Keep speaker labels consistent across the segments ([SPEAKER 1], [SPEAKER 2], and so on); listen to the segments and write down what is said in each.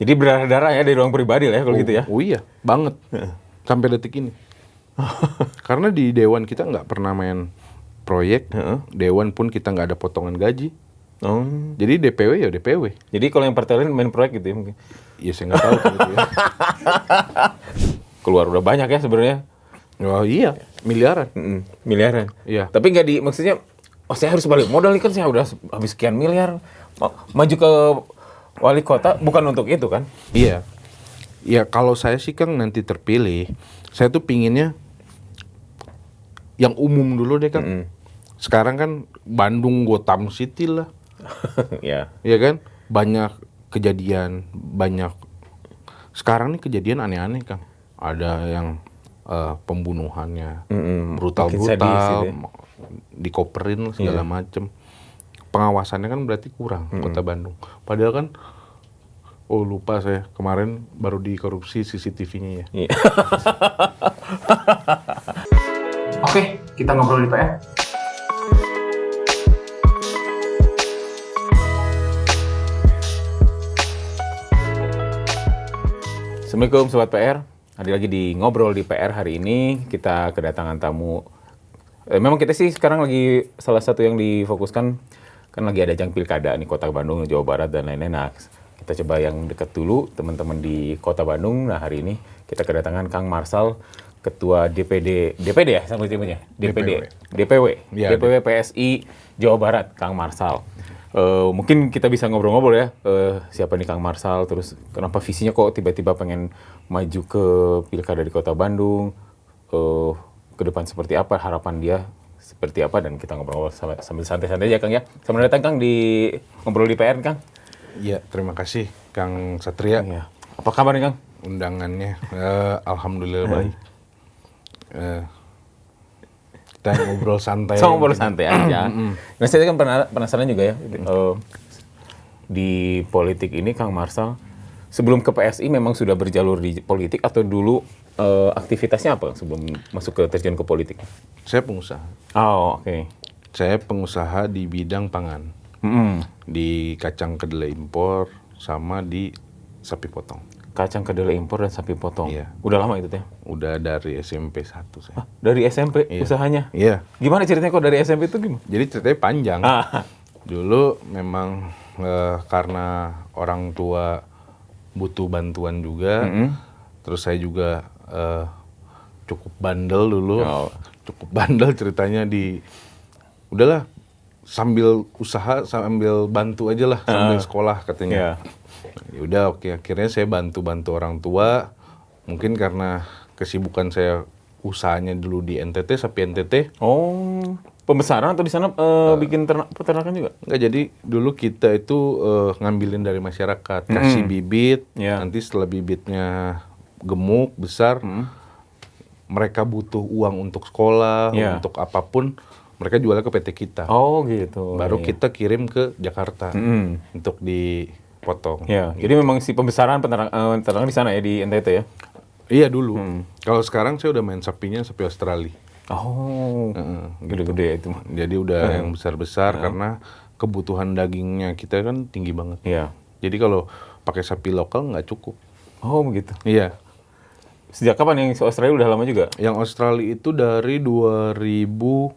[SPEAKER 1] Jadi berdarah-darah ya dari ruang pribadi lah ya kalau gitu ya.
[SPEAKER 2] Oh iya, banget. Sampai detik ini. Karena di Dewan kita nggak pernah main proyek. Dewan pun kita nggak ada potongan gaji.
[SPEAKER 1] Oh.
[SPEAKER 2] Jadi DPW ya DPW.
[SPEAKER 1] Jadi kalau yang partai lain main proyek gitu ya mungkin.
[SPEAKER 2] Iya saya nggak tahu gitu ya.
[SPEAKER 1] Keluar udah banyak ya sebenarnya.
[SPEAKER 2] Oh iya, miliaran.
[SPEAKER 1] Miliaran.
[SPEAKER 2] Iya.
[SPEAKER 1] Tapi nggak maksudnya, oh saya harus balik modal nih kan saya udah habis sekian miliar. Maju ke wali kota bukan untuk itu kan?
[SPEAKER 2] Iya. Ya kalau saya sih Kang nanti terpilih, saya tuh pinginnya yang umum dulu deh Kang. Sekarang kan Bandung Gotham City lah.
[SPEAKER 1] Ya.
[SPEAKER 2] Iya kan? Banyak kejadian, banyak. Sekarang nih kejadian aneh-aneh Kang. Ada yang pembunuhannya brutal-brutal, dikoperin segala macem. Pengawasannya kan berarti kurang Kota Bandung. Padahal kan, oh lupa saya kemarin baru dikorupsi CCTV-nya ya.
[SPEAKER 1] Iya. Oke, kita ngobrol di PR. Assalamualaikum Sobat PR. Ada lagi di Ngobrol di PR hari ini. Kita kedatangan tamu. Memang kita sih sekarang lagi salah satu yang difokuskan, kan lagi ada ajang pilkada nih Kota Bandung, Jawa Barat, dan lain-lain. Nah, kita coba yang dekat dulu, teman-teman di Kota Bandung. Nah, hari ini kita kedatangan Kang Marsal, Ketua DPD ya, sama timnya? DPW PSI Jawa Barat, Kang Marsal. Mungkin kita bisa ngobrol-ngobrol ya, siapa nih Kang Marsal, terus kenapa visinya kok tiba-tiba pengen maju ke pilkada di Kota Bandung, ke depan seperti apa, harapan dia seperti apa, dan kita ngobrol sambil santai-santai aja Kang ya. Selamat datang Kang di Ngobrol di PR Kang.
[SPEAKER 2] Iya, terima kasih Kang Satria.
[SPEAKER 1] Ya. Apa kabar nih Kang?
[SPEAKER 2] Undangannya, alhamdulillah baik. Kita ngobrol santai.
[SPEAKER 1] Ngobrol santai aja. Nah, saya kan penasaran juga ya, di politik ini Kang Marsal, sebelum ke PSI memang sudah berjalur di politik atau dulu aktivitasnya apa sebelum masuk ke terjun ke politik?
[SPEAKER 2] Saya pengusaha.
[SPEAKER 1] Oh, oke.
[SPEAKER 2] Saya pengusaha di bidang pangan. Di kacang kedelai impor sama di sapi potong.
[SPEAKER 1] Kacang kedelai impor dan sapi potong.
[SPEAKER 2] Iya.
[SPEAKER 1] Udah lama itu teh?
[SPEAKER 2] Udah dari SMP 1 saya.
[SPEAKER 1] Dari SMP
[SPEAKER 2] Iya.
[SPEAKER 1] usahanya?
[SPEAKER 2] Iya.
[SPEAKER 1] Gimana ceritanya kok dari SMP itu gimana?
[SPEAKER 2] Jadi ceritanya panjang. Dulu memang karena orang tua butuh bantuan juga. Terus saya juga cukup bandel dulu. Cukup bandel ceritanya udahlah sambil usaha sambil bantu aja lah, sambil sekolah katanya. Ya udah oke, akhirnya saya bantu orang tua. Mungkin karena kesibukan saya usahanya dulu di NTT, sapi NTT.
[SPEAKER 1] Oh, pembesaran atau di sana bikin peternakan juga?
[SPEAKER 2] Enggak, jadi dulu kita itu ngambilin dari masyarakat, kasih bibit. Nanti setelah bibitnya gemuk, besar, mereka butuh uang untuk sekolah, untuk apapun, mereka jualnya ke PT kita.
[SPEAKER 1] Oh gitu.
[SPEAKER 2] Baru kita kirim ke Jakarta untuk dipotong.
[SPEAKER 1] Ya, jadi memang si pembesaran peternakan di sana ya, di NTT ya?
[SPEAKER 2] Iya dulu. Kalau sekarang saya udah main sapinya, sapi Australia.
[SPEAKER 1] Oh, gede-gede ya itu.
[SPEAKER 2] Jadi udah yang besar-besar karena kebutuhan dagingnya kita kan tinggi banget.
[SPEAKER 1] Iya.
[SPEAKER 2] Jadi kalau pakai sapi lokal nggak cukup.
[SPEAKER 1] Oh begitu.
[SPEAKER 2] Iya.
[SPEAKER 1] Sejak kapan yang Australia udah lama juga?
[SPEAKER 2] Yang Australia itu dari 2015.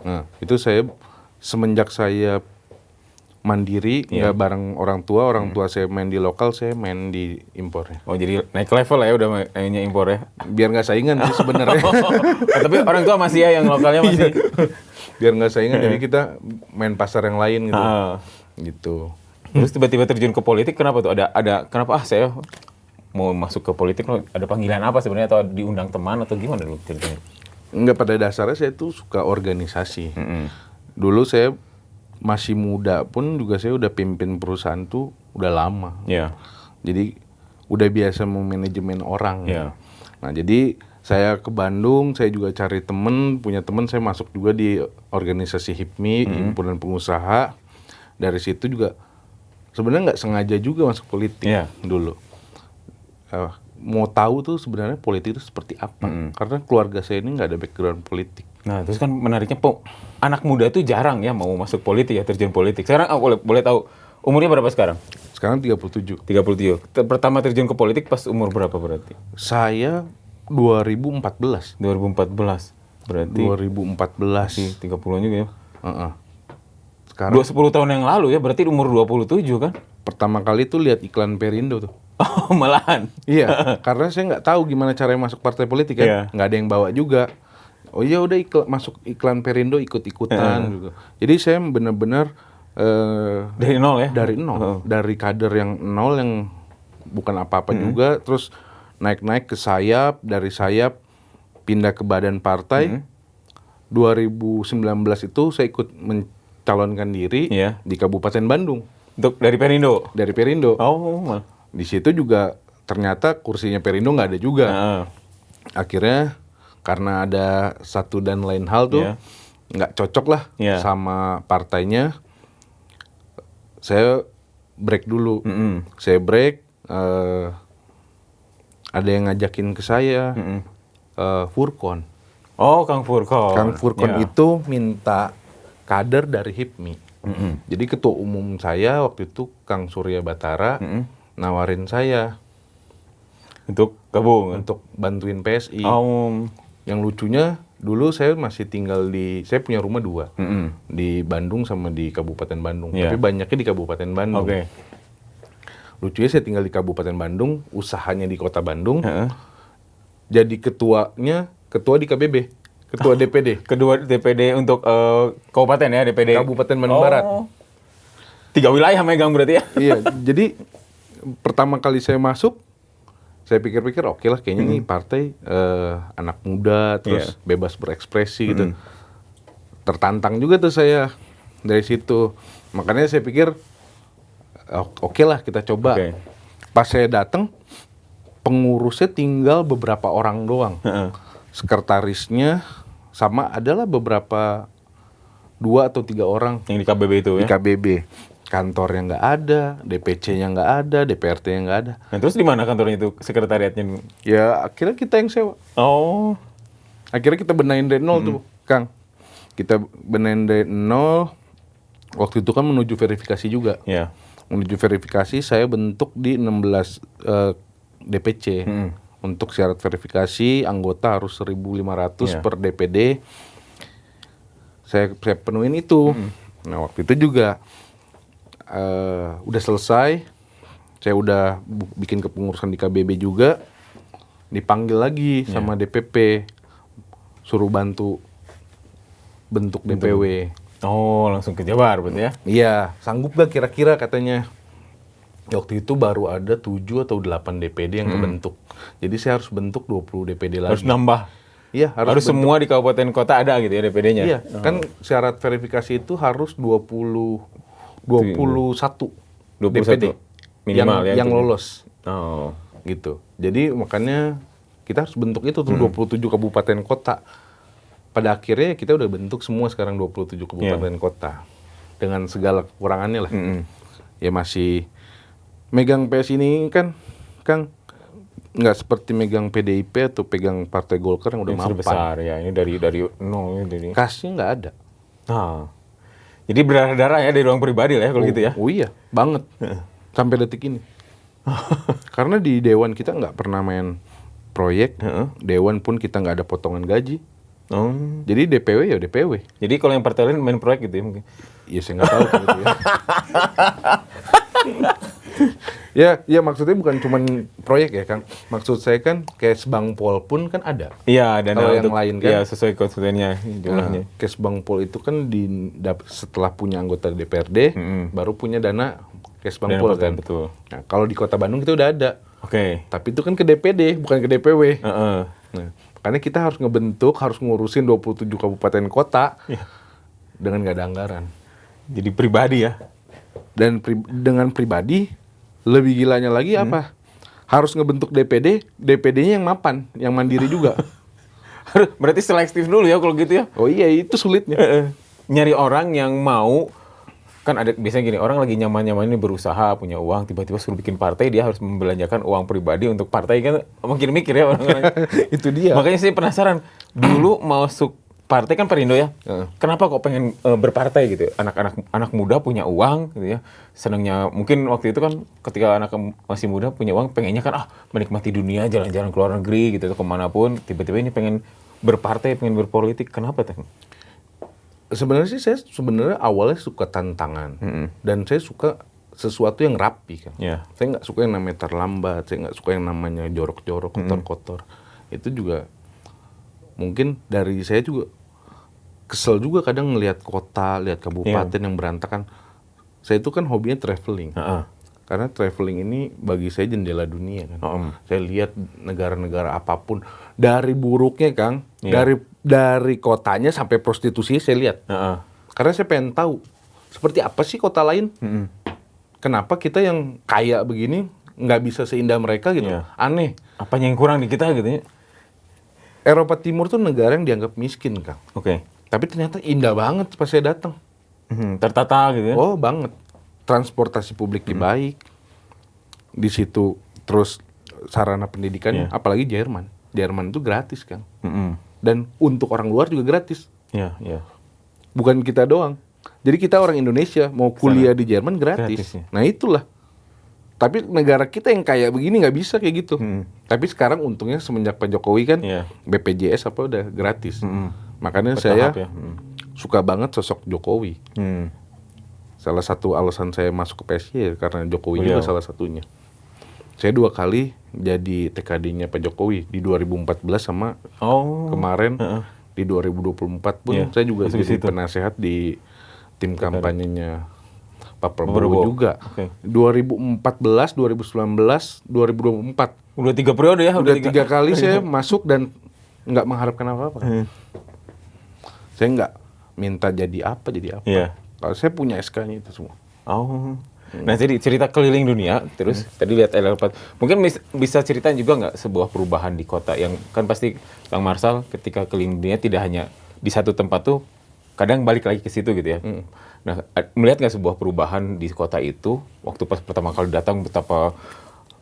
[SPEAKER 2] Nah, itu saya semenjak saya mandiri, nggak bareng orang tua saya main di lokal, saya main di impornya.
[SPEAKER 1] Oh jadi naik level ya, udah mainnya impor ya?
[SPEAKER 2] Biar nggak saingan sih sebenarnya.
[SPEAKER 1] Tapi orang tua masih ya, yang lokalnya masih.
[SPEAKER 2] Biar nggak saingan, jadi kita main pasar yang lain gitu. Gitu.
[SPEAKER 1] Terus tiba-tiba terjun ke politik, kenapa tuh? Ada kenapa saya mau masuk ke politik? Ada panggilan apa sebenarnya, atau diundang teman atau gimana dulu ceritanya?
[SPEAKER 2] Enggak, pada dasarnya saya tuh suka organisasi. Dulu saya masih muda pun juga saya udah pimpin perusahaan tuh udah lama.
[SPEAKER 1] Iya.
[SPEAKER 2] Jadi udah biasa memanajemen orang.
[SPEAKER 1] Iya.
[SPEAKER 2] Nah, jadi saya ke Bandung, saya juga cari punya temen, saya masuk juga di organisasi HIPMI, Himpunan Pengusaha. Dari situ juga sebenarnya nggak sengaja juga masuk politik dulu. Mau tahu tuh sebenarnya politik itu seperti apa. Karena keluarga saya ini nggak ada background politik.
[SPEAKER 1] Nah, terus kan menariknya, anak muda tuh jarang ya mau masuk politik ya, terjun politik. Sekarang boleh tahu, Umurnya berapa sekarang?
[SPEAKER 2] Sekarang 37.
[SPEAKER 1] 37. Pertama terjun ke politik pas umur berapa berarti?
[SPEAKER 2] Saya 2014.
[SPEAKER 1] 2014. Berarti
[SPEAKER 2] 2014.
[SPEAKER 1] 30-an juga ya.
[SPEAKER 2] Heeh. Sekarang
[SPEAKER 1] 10 tahun yang lalu ya, berarti umur 27 kan?
[SPEAKER 2] pertama kali tuh lihat iklan Perindo tuh.
[SPEAKER 1] Oh, malahan.
[SPEAKER 2] Iya, karena saya nggak tahu gimana caranya masuk partai politik kan.
[SPEAKER 1] Iya.
[SPEAKER 2] Nggak ada yang bawa juga. Oh iya udah masuk iklan Perindo ikut-ikutan gitu. Jadi saya benar-benar
[SPEAKER 1] Dari nol ya?
[SPEAKER 2] dari nol, dari kader yang nol yang bukan apa-apa juga, terus naik-naik ke sayap, dari sayap pindah ke badan partai. 2019 itu saya ikut mencalonkan diri
[SPEAKER 1] Iya.
[SPEAKER 2] di Kabupaten Bandung
[SPEAKER 1] Untuk dari Perindo?
[SPEAKER 2] dari Perindo.
[SPEAKER 1] Oh,
[SPEAKER 2] Di situ juga ternyata kursinya Perindo nggak ada juga.
[SPEAKER 1] Heeh.
[SPEAKER 2] Akhirnya karena ada satu dan lain hal tuh
[SPEAKER 1] Iya.
[SPEAKER 2] nggak cocok lah
[SPEAKER 1] Iya.
[SPEAKER 2] sama partainya. Saya break dulu.
[SPEAKER 1] Mm-mm.
[SPEAKER 2] Saya break. Ada yang ngajakin ke saya Furkon.
[SPEAKER 1] Oh, Kang Furkon.
[SPEAKER 2] Kang Furkon
[SPEAKER 1] Ya.
[SPEAKER 2] itu minta kader dari HIPMI. Jadi ketua umum saya waktu itu Kang Surya Batara nawarin saya
[SPEAKER 1] Untuk gabung.
[SPEAKER 2] untuk bantuin PSI.
[SPEAKER 1] Oh.
[SPEAKER 2] Yang lucunya dulu saya masih tinggal saya punya rumah 2
[SPEAKER 1] Mm-mm.
[SPEAKER 2] di Bandung sama di Kabupaten Bandung.
[SPEAKER 1] Iya.
[SPEAKER 2] Tapi banyaknya di Kabupaten Bandung.
[SPEAKER 1] Oke.
[SPEAKER 2] Lucunya saya tinggal di Kabupaten Bandung, usahanya di Kota Bandung.
[SPEAKER 1] Heeh.
[SPEAKER 2] Jadi ketua di KBB, ketua DPD
[SPEAKER 1] Kedua DPD untuk kabupaten ya, DPD.
[SPEAKER 2] Kabupaten Bandung Barat.
[SPEAKER 1] 3 wilayah megang berarti ya?
[SPEAKER 2] Iya, jadi pertama kali saya masuk, saya pikir-pikir oke lah kayaknya nih partai anak muda terus bebas berekspresi gitu. Tertantang juga tuh saya dari situ. Makanya saya pikir oke lah kita coba.
[SPEAKER 1] Oke.
[SPEAKER 2] Pas saya datang pengurusnya tinggal beberapa orang doang.
[SPEAKER 1] Heeh.
[SPEAKER 2] Sekretarisnya sama adalah beberapa 2 atau 3 orang
[SPEAKER 1] Yang di KBB itu
[SPEAKER 2] di
[SPEAKER 1] ya?
[SPEAKER 2] KBB. Kantornya nggak ada, DPC-nya nggak ada, DPRT-nya nggak ada.
[SPEAKER 1] Nah, terus di mana kantornya itu, sekretariatnya?
[SPEAKER 2] Ya akhirnya kita yang sewa.
[SPEAKER 1] Oh.
[SPEAKER 2] Akhirnya kita benahin dari nol tuh, Kang. Kita benahin dari nol. Waktu itu kan menuju verifikasi juga.
[SPEAKER 1] Ya.
[SPEAKER 2] Menuju verifikasi saya bentuk di 16 DPC. Untuk syarat verifikasi anggota harus 1.500
[SPEAKER 1] Iya.
[SPEAKER 2] per DPD. Saya penuhin itu. Nah waktu itu juga udah selesai. Saya udah bikin kepengurusan di KBB juga. Dipanggil lagi sama DPP. Suruh bantu bentuk DPW.
[SPEAKER 1] Oh, langsung ke Jabar berarti ya?
[SPEAKER 2] Iya, sanggup gak kira-kira katanya. Waktu itu baru ada 7 atau 8 DPD yang kebentuk. Jadi saya harus bentuk 20 DPD lagi.
[SPEAKER 1] Harus nambah.
[SPEAKER 2] Iya,
[SPEAKER 1] Harus semua di kabupaten kota ada gitu ya DPD-nya?
[SPEAKER 2] Iya, kan syarat verifikasi itu harus 21 DPD
[SPEAKER 1] 21 minimal ya,
[SPEAKER 2] yang
[SPEAKER 1] itu.
[SPEAKER 2] lolos
[SPEAKER 1] Oh.
[SPEAKER 2] gitu. Jadi makanya kita harus bentuk itu tuh 27 kabupaten kota. Pada akhirnya kita udah bentuk semua sekarang 27 kabupaten kota. Dengan segala kekurangannya lah. Ya masih megang PS ini kan Kang nggak seperti megang PDIP atau pegang Partai Golkar yang udah
[SPEAKER 1] Yang
[SPEAKER 2] mapan.
[SPEAKER 1] besar ya, ini dari nol ya, dari.
[SPEAKER 2] Kasnya nggak ada.
[SPEAKER 1] Nah. Jadi berdarah-darah ya dari ruang pribadi lah ya kalau gitu ya.
[SPEAKER 2] Oh iya, banget. Sampai detik ini. Karena di Dewan kita nggak pernah main proyek. Dewan pun kita nggak ada potongan gaji.
[SPEAKER 1] Oh.
[SPEAKER 2] Jadi DPW ya DPW.
[SPEAKER 1] Jadi kalau yang partai lain main proyek gitu ya mungkin.
[SPEAKER 2] Ya saya nggak tahu gitu ya. Ya maksudnya bukan cuma proyek ya Kang. Maksud saya kan kayak Sbangpol pun kan ada.
[SPEAKER 1] Iya, dan
[SPEAKER 2] Kalau yang lain kan?
[SPEAKER 1] Iya, sesuai konstituennya jumlahnya.
[SPEAKER 2] Kesbangpol itu kan setelah punya anggota DPRD baru punya dana Kesbangpol
[SPEAKER 1] Dana
[SPEAKER 2] kan.
[SPEAKER 1] betul.
[SPEAKER 2] Nah, kalau di Kota Bandung kita udah ada.
[SPEAKER 1] Oke.
[SPEAKER 2] Tapi itu kan ke DPD bukan ke DPW.
[SPEAKER 1] Heeh.
[SPEAKER 2] Nah, makanya kita harus ngebentuk, harus ngurusin 27 kabupaten kota dengan nggak ada anggaran.
[SPEAKER 1] Jadi pribadi ya.
[SPEAKER 2] Dan dengan pribadi lebih gilanya lagi apa? Harus ngebentuk DPD, DPD-nya yang mapan, yang mandiri juga.
[SPEAKER 1] Berarti selektif dulu ya kalau gitu ya.
[SPEAKER 2] Oh iya, itu sulitnya.
[SPEAKER 1] Nyari orang yang mau, kan ada biasanya gini, orang lagi nyaman-nyaman ini berusaha, punya uang, tiba-tiba suruh bikin partai, dia harus membelanjakan uang pribadi untuk partai, kan makin mikir ya orang-orang.
[SPEAKER 2] Itu dia.
[SPEAKER 1] Makanya saya penasaran, dulu masuk partai kan Perindo ya.
[SPEAKER 2] Heeh.
[SPEAKER 1] Kenapa kok pengen berpartai gitu? Anak muda punya uang gitu ya. Senangnya mungkin waktu itu kan ketika anak masih muda punya uang pengennya kan menikmati dunia, jalan-jalan ke luar negeri gitu kemanapun. Tiba-tiba ini pengen berpartai, pengen berpolitik. Kenapa teh?
[SPEAKER 2] Sebenarnya sih saya awalnya suka tantangan dan saya suka sesuatu yang rapi kan.
[SPEAKER 1] Ya.
[SPEAKER 2] Saya nggak suka yang namanya terlambat, saya nggak suka yang namanya jorok-jorok, kotor-kotor. Itu juga mungkin dari saya juga kesel juga kadang ngelihat kota, lihat kabupaten yang berantakan. Saya itu kan hobinya traveling. Karena traveling ini bagi saya jendela dunia kan. Saya lihat negara-negara apapun dari buruknya Kang, dari kotanya sampai prostitusi saya lihat. Karena saya pengen tahu seperti apa sih kota lain. Kenapa kita yang kaya begini nggak bisa seindah mereka gitu? Aneh.
[SPEAKER 1] Apanya yang kurang di kita gitu ya?
[SPEAKER 2] Eropa Timur tuh negara yang dianggap miskin Kang.
[SPEAKER 1] Oke.
[SPEAKER 2] Tapi ternyata indah banget pas saya datang.
[SPEAKER 1] Tertata gitu ya?
[SPEAKER 2] Oh banget. Transportasi publiknya baik. Di situ terus sarana pendidikannya, apalagi Jerman. Jerman itu gratis Kang. Dan untuk orang luar juga gratis.
[SPEAKER 1] Iya.
[SPEAKER 2] Bukan kita doang. Jadi kita orang Indonesia mau kuliah di Jerman gratis.
[SPEAKER 1] Ya.
[SPEAKER 2] Nah itulah. Tapi negara kita yang kayak begini nggak bisa kayak gitu. Tapi sekarang untungnya semenjak Pak Jokowi kan BPJS apa udah gratis. Makanya saya suka banget sosok Jokowi. Salah satu alasan saya masuk ke PSI ya karena Jokowi juga salah satunya. Saya 2 kali jadi TKD-nya Pak Jokowi di 2014 sama kemarin di 2024 pun saya juga jadi penasehat di tim kampanyenya Pak Prabowo juga. 2014, 2019, 2024.
[SPEAKER 1] Udah 3 periode ya?
[SPEAKER 2] Udah 3 kali saya masuk dan nggak mengharapkan apa-apa. Saya nggak minta jadi apa. Kalau saya punya SK-nya itu semua.
[SPEAKER 1] Nah jadi cerita keliling dunia, terus tadi lihat LR4. Mungkin bisa ceritain juga nggak sebuah perubahan di kota yang kan pasti Kang Marsal ketika keliling dunia tidak hanya di satu tempat tuh, kadang balik lagi ke situ gitu ya. Nah, melihat nggak sebuah perubahan di kota itu, waktu pas pertama kali datang betapa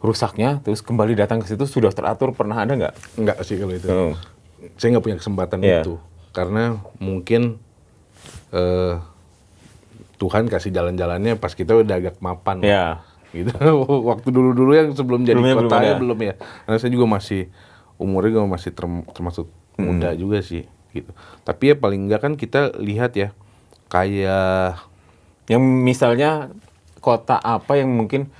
[SPEAKER 1] rusaknya, terus kembali datang ke situ sudah teratur, pernah ada nggak?
[SPEAKER 2] Nggak sih kalau itu. Saya nggak punya kesempatan itu. Karena mungkin Tuhan kasih jalan-jalannya pas kita udah agak mapan. Gitu. Waktu dulu-dulu yang sebelum jadi kotanya belum ya. Karena saya juga umurnya juga masih termasuk muda juga sih. Gitu. Tapi ya paling enggak kan kita lihat ya kayak
[SPEAKER 1] yang misalnya kota apa yang mungkin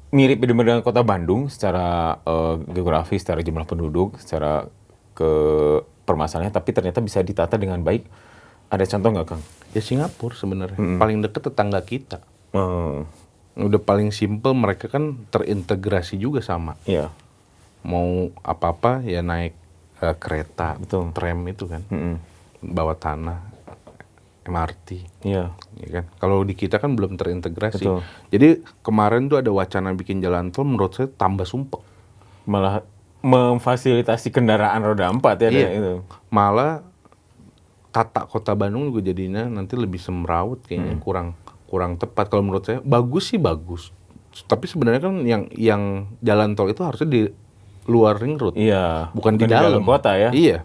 [SPEAKER 1] mirip dengan kota Bandung secara geografi, secara jumlah penduduk, secara permasalahannya, tapi ternyata bisa ditata dengan baik. Ada contoh nggak Kang?
[SPEAKER 2] Ya Singapura sebenarnya paling dekat tetangga kita. Udah paling simple, mereka kan terintegrasi juga sama. Mau apa-apa ya naik kereta, tram itu kan, bawah tanah, MRT. Ya kan? Kalau di kita kan belum terintegrasi. Jadi kemarin tuh ada wacana bikin jalan tol, menurut saya tambah sumpek.
[SPEAKER 1] Malah memfasilitasi kendaraan roda 4 ya. Itu.
[SPEAKER 2] Malah tata kota Bandung juga jadinya nanti lebih semrawut kayaknya, kurang tepat kalau menurut saya. Bagus sih bagus. Tapi sebenarnya kan yang jalan tol itu harusnya di luar ring road, bukan di dalam
[SPEAKER 1] kota ya.
[SPEAKER 2] Iya.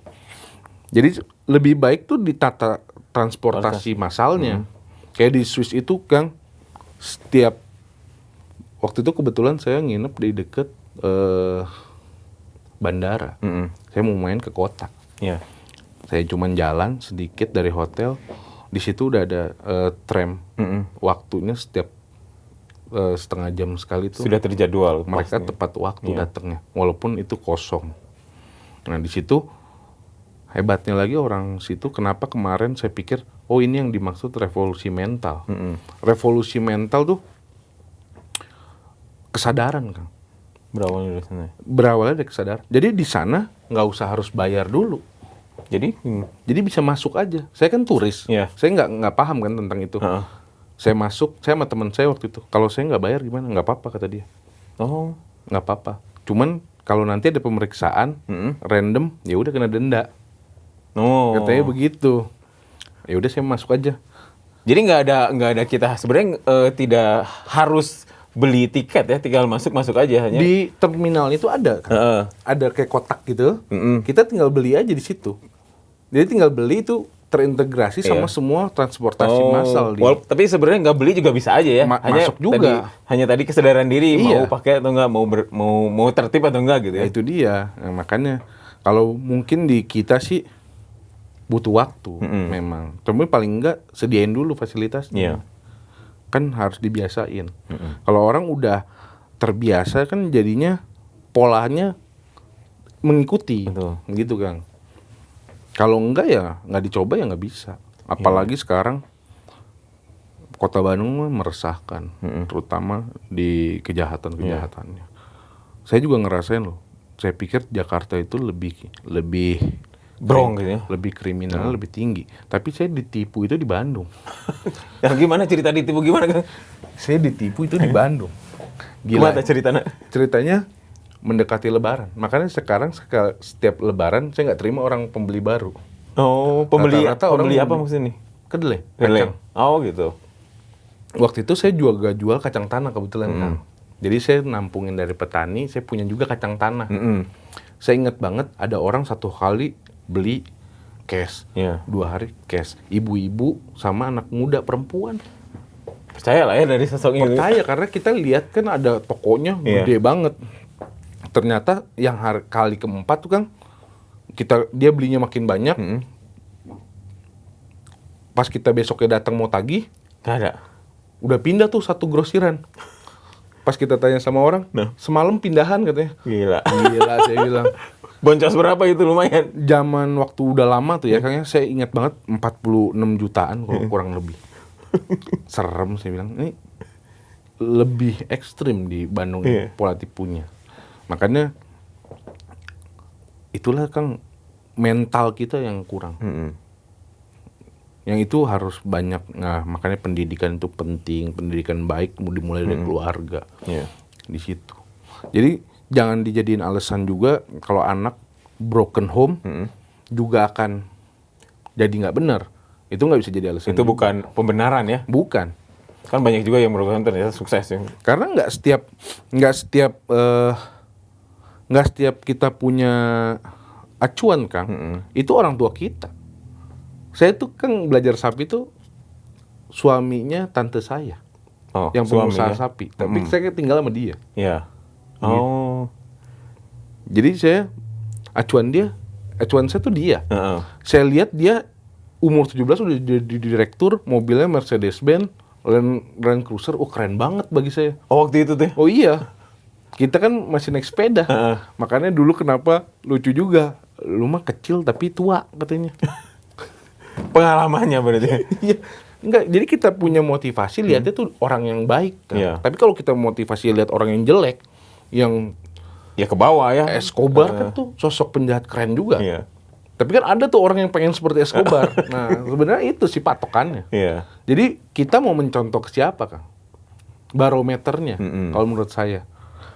[SPEAKER 2] Jadi lebih baik tuh ditata transportasi massalnya. Kayak di Swiss itu Kang, setiap waktu itu kebetulan saya nginep di deket bandara. Saya mau main ke kota. Saya cuman jalan sedikit dari hotel, di situ udah ada tram. Waktunya setiap setengah jam sekali tuh
[SPEAKER 1] sudah terjadwal.
[SPEAKER 2] Mereka tepat waktu datangnya, walaupun itu kosong. Nah di situ hebatnya lagi orang situ, kenapa kemarin saya pikir ini yang dimaksud revolusi mental. Revolusi mental tuh kesadaran Kang. Berawalnya dari kesadaran. Jadi di sana nggak usah harus bayar dulu. Jadi bisa masuk aja. Saya kan turis. Saya nggak paham kan tentang itu. Saya masuk, saya sama teman saya waktu itu. Kalau saya nggak bayar gimana? Nggak apa-apa kata dia. Nggak apa-apa. Cuman kalau nanti ada pemeriksaan random, ya udah kena denda. Katanya begitu. Ya udah saya masuk aja.
[SPEAKER 1] Jadi nggak ada kita sebenarnya tidak harus beli tiket ya, tinggal masuk aja hanya.
[SPEAKER 2] Di terminal itu ada kan? Ada kayak kotak gitu. Kita tinggal beli aja di situ. Jadi tinggal beli itu terintegrasi sama semua transportasi massal.
[SPEAKER 1] Tapi sebenarnya nggak beli juga bisa aja ya.
[SPEAKER 2] Masuk juga.
[SPEAKER 1] Hanya tadi kesadaran diri
[SPEAKER 2] Iya.
[SPEAKER 1] mau pakai atau nggak, mau tertib atau enggak gitu ya.
[SPEAKER 2] Itu dia. Nah, makanya kalau mungkin di kita sih butuh waktu memang. Tapi paling enggak sediain dulu fasilitasnya.
[SPEAKER 1] Iya.
[SPEAKER 2] Kan harus dibiasain. Kalau orang udah terbiasa kan jadinya polanya mengikuti.
[SPEAKER 1] Betul.
[SPEAKER 2] Gitu Kang. Kalau enggak ya nggak dicoba ya nggak bisa. Apalagi sekarang Kota Bandung meresahkan, terutama di kejahatan-kejahatannya. Saya juga ngerasain loh. Saya pikir Jakarta itu lebih
[SPEAKER 1] Brong gitu ya.
[SPEAKER 2] lebih kriminal, lebih tinggi. Tapi saya ditipu itu di Bandung.
[SPEAKER 1] Ya gimana cerita ditipu gimana kan?
[SPEAKER 2] Saya ditipu itu di Bandung.
[SPEAKER 1] Gimana ceritanya?
[SPEAKER 2] Ceritanya mendekati Lebaran. Makanya sekarang setiap Lebaran saya nggak terima orang pembeli baru.
[SPEAKER 1] Oh, pembeli
[SPEAKER 2] Rata-rata orang
[SPEAKER 1] apa maksudnya nih?
[SPEAKER 2] Kedelai,
[SPEAKER 1] Kedelai.
[SPEAKER 2] kacang.
[SPEAKER 1] Oh gitu.
[SPEAKER 2] Waktu itu saya juga jual kacang tanah kebetulan Kang. Jadi saya nampungin dari petani, saya punya juga kacang tanah. Saya ingat banget ada orang satu kali beli cash,
[SPEAKER 1] Iya.
[SPEAKER 2] 2 hari cash. Ibu-ibu sama anak muda perempuan.
[SPEAKER 1] Percaya lah ya dari sosok ini.
[SPEAKER 2] Percaya karena kita lihat kan ada tokonya
[SPEAKER 1] Iya.
[SPEAKER 2] gede banget. Ternyata yang kali keempat tuh Kang, dia belinya makin banyak. Pas kita besoknya datang mau tagih,
[SPEAKER 1] Nggak ada.
[SPEAKER 2] udah pindah tuh satu grosiran. Pas kita tanya sama orang, semalam pindahan katanya.
[SPEAKER 1] Gila.
[SPEAKER 2] Gila saya bilang.
[SPEAKER 1] Boncos berapa itu lumayan?
[SPEAKER 2] Zaman waktu udah lama tuh ya, Kang, saya ingat banget 46 jutaan kalau kurang lebih. Serem saya bilang. Ini lebih ekstrim di Bandung pola tipunya. Makanya itulah Kang mental kita yang kurang. Yang itu harus banyak. Nah, makanya pendidikan itu penting, pendidikan baik dimulai dari keluarga.
[SPEAKER 1] Iya.
[SPEAKER 2] Di situ. Jadi jangan dijadiin alasan juga kalau anak broken home juga akan jadi nggak benar. Itu nggak bisa jadi alasan.
[SPEAKER 1] Itu bukan pembenaran ya.
[SPEAKER 2] Bukan.
[SPEAKER 1] Kan banyak juga yang merupakan ternyata sukses ya.
[SPEAKER 2] Karena nggak setiap kita punya acuan Kang. Itu orang tua kita. Saya tuh kan belajar sapi tuh suaminya tante saya
[SPEAKER 1] Oh,
[SPEAKER 2] yang pengusaha
[SPEAKER 1] suaminya.
[SPEAKER 2] sapi. Tapi saya tinggal sama dia.
[SPEAKER 1] Iya. Oh.
[SPEAKER 2] Jadi saya acuan saya tuh dia.
[SPEAKER 1] Heeh.
[SPEAKER 2] Saya lihat dia umur 17 udah jadi direktur, mobilnya Mercedes-Benz, Land Cruiser. Oh keren banget bagi saya.
[SPEAKER 1] Oh, waktu itu tuh.
[SPEAKER 2] Oh iya, kita kan masih naik sepeda. Makanya dulu kenapa lucu juga. Lu mah kecil tapi tua katanya.
[SPEAKER 1] Pengalamannya berarti.
[SPEAKER 2] Iya. Enggak, jadi kita punya motivasi lihatnya tuh orang yang baik kan.
[SPEAKER 1] Iya.
[SPEAKER 2] Tapi kalau kita motivasi lihat orang yang jelek, yang
[SPEAKER 1] Ya ke bawah ya.
[SPEAKER 2] Escobar kan tuh sosok penjahat keren juga.
[SPEAKER 1] Iya.
[SPEAKER 2] Tapi kan ada tuh orang yang pengen seperti Escobar. Nah, sebenarnya itu sih patokannya.
[SPEAKER 1] Iya.
[SPEAKER 2] Jadi kita mau mencontoh ke siapa, Kang? Barometernya, kalau menurut saya.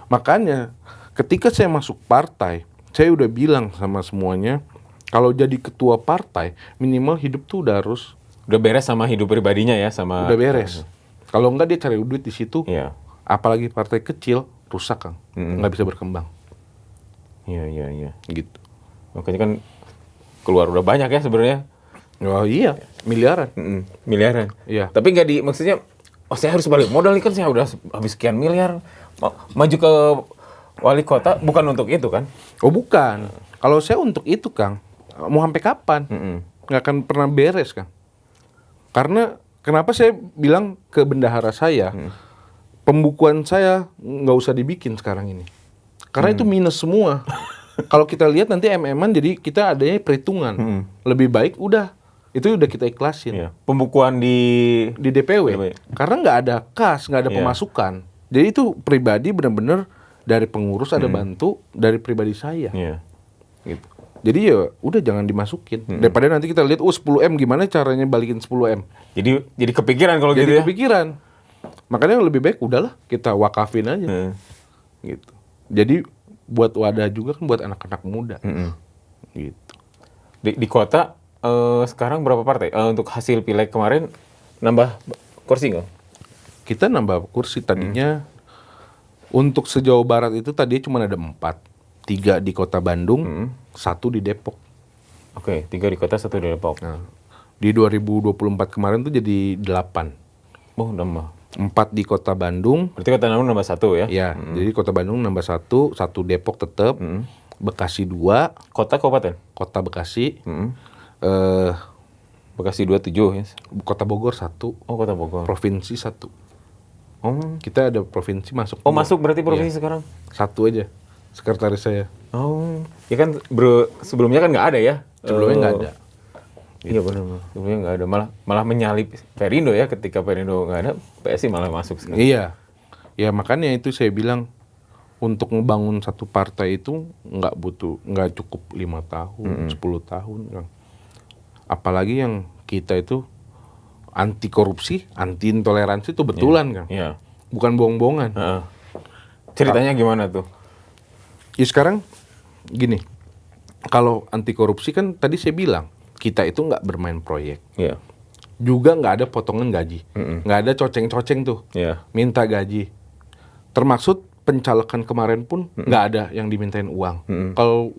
[SPEAKER 2] Makanya ketika saya masuk partai, saya udah bilang sama semuanya, kalau jadi ketua partai, minimal hidup tuh udah harus
[SPEAKER 1] Udah beres sama hidup pribadinya ya, sama.
[SPEAKER 2] udah beres. Kalau enggak dia cari duit di situ,
[SPEAKER 1] Iya.
[SPEAKER 2] apalagi partai kecil, rusak Kang, nggak bisa berkembang.
[SPEAKER 1] Iya.
[SPEAKER 2] Gitu.
[SPEAKER 1] Makanya kan keluar udah banyak ya sebenarnya.
[SPEAKER 2] Oh iya, miliaran.
[SPEAKER 1] Miliaran.
[SPEAKER 2] Iya.
[SPEAKER 1] Tapi nggak maksudnya, oh saya harus balik modal nih kan saya udah habis sekian miliar. Maju ke wali kota bukan untuk itu kan?
[SPEAKER 2] Oh bukan. Kalau saya untuk itu Kang, mau sampai kapan? Nggak akan pernah beres Kang. Karena kenapa saya bilang ke bendahara saya, pembukuan saya nggak usah dibikin sekarang ini. Karena itu minus semua. Kalau kita lihat nanti MM-an jadi kita adanya perhitungan. Lebih baik udah, itu udah kita ikhlasin.
[SPEAKER 1] Iya. Pembukuan di
[SPEAKER 2] DPW. Karena nggak ada kas, nggak ada pemasukan. Jadi itu pribadi benar-benar dari pengurus ada bantu, dari pribadi saya.
[SPEAKER 1] Iya.
[SPEAKER 2] Gitu. Jadi ya udah jangan dimasukin. Daripada nanti kita lihat 10M gimana caranya balikin 10M.
[SPEAKER 1] Jadi kepikiran kalau
[SPEAKER 2] Jadi
[SPEAKER 1] gitu ya.
[SPEAKER 2] kepikiran. Makanya lebih baik udahlah kita wakafin aja. Gitu. Jadi buat wadah juga kan buat anak-anak muda. Gitu.
[SPEAKER 1] Di kota sekarang berapa partai? Untuk hasil pileg kemarin nambah kursi nggak?
[SPEAKER 2] Kita nambah kursi tadinya untuk sejauh barat itu tadinya cuma ada 4. 3 di kota Bandung, 1 di Depok.
[SPEAKER 1] Oke, 3 di kota, 1 di Depok.
[SPEAKER 2] Nah, di 2024 kemarin tuh jadi 8.
[SPEAKER 1] Oh, nambah.
[SPEAKER 2] 4 di kota Bandung.
[SPEAKER 1] Berarti kota Bandung nambah 1 ya?
[SPEAKER 2] Ya, jadi kota Bandung nambah 1 Depok tetap. Bekasi 2,
[SPEAKER 1] Kota kabupaten?
[SPEAKER 2] kota Bekasi.
[SPEAKER 1] Bekasi 27 ya?
[SPEAKER 2] Kota Bogor 1,
[SPEAKER 1] Oh, kota Bogor.
[SPEAKER 2] provinsi 1.
[SPEAKER 1] Oh,
[SPEAKER 2] Kita ada provinsi masuk.
[SPEAKER 1] oh
[SPEAKER 2] 2.
[SPEAKER 1] masuk berarti provinsi sekarang?
[SPEAKER 2] 1 aja, sekretaris saya.
[SPEAKER 1] Oh, ya kan bro, sebelumnya kan nggak ada ya?
[SPEAKER 2] Sebelumnya nggak ada.
[SPEAKER 1] Iya benar, sebelumnya nggak ada. Malah menyalip Perindo ya, ketika Perindo nggak ada, PSI malah masuk sekarang.
[SPEAKER 2] Iya, ya makanya itu saya bilang untuk ngebangun satu partai itu nggak cukup 5 tahun, 10 tahun, Kang. Apalagi yang kita itu anti korupsi, anti intoleransi itu betulan, Kang.
[SPEAKER 1] Iya.
[SPEAKER 2] Bukan bohong-bohongan.
[SPEAKER 1] Heeh. Ceritanya gimana tuh?
[SPEAKER 2] Ya sekarang gini, kalau anti korupsi kan tadi saya bilang kita itu nggak bermain proyek,
[SPEAKER 1] Iya.
[SPEAKER 2] juga nggak ada potongan gaji, nggak ada coceng-coceng tuh,
[SPEAKER 1] Iya.
[SPEAKER 2] minta gaji. Termaksud pencalekan kemarin pun nggak ada yang dimintain uang. Kalau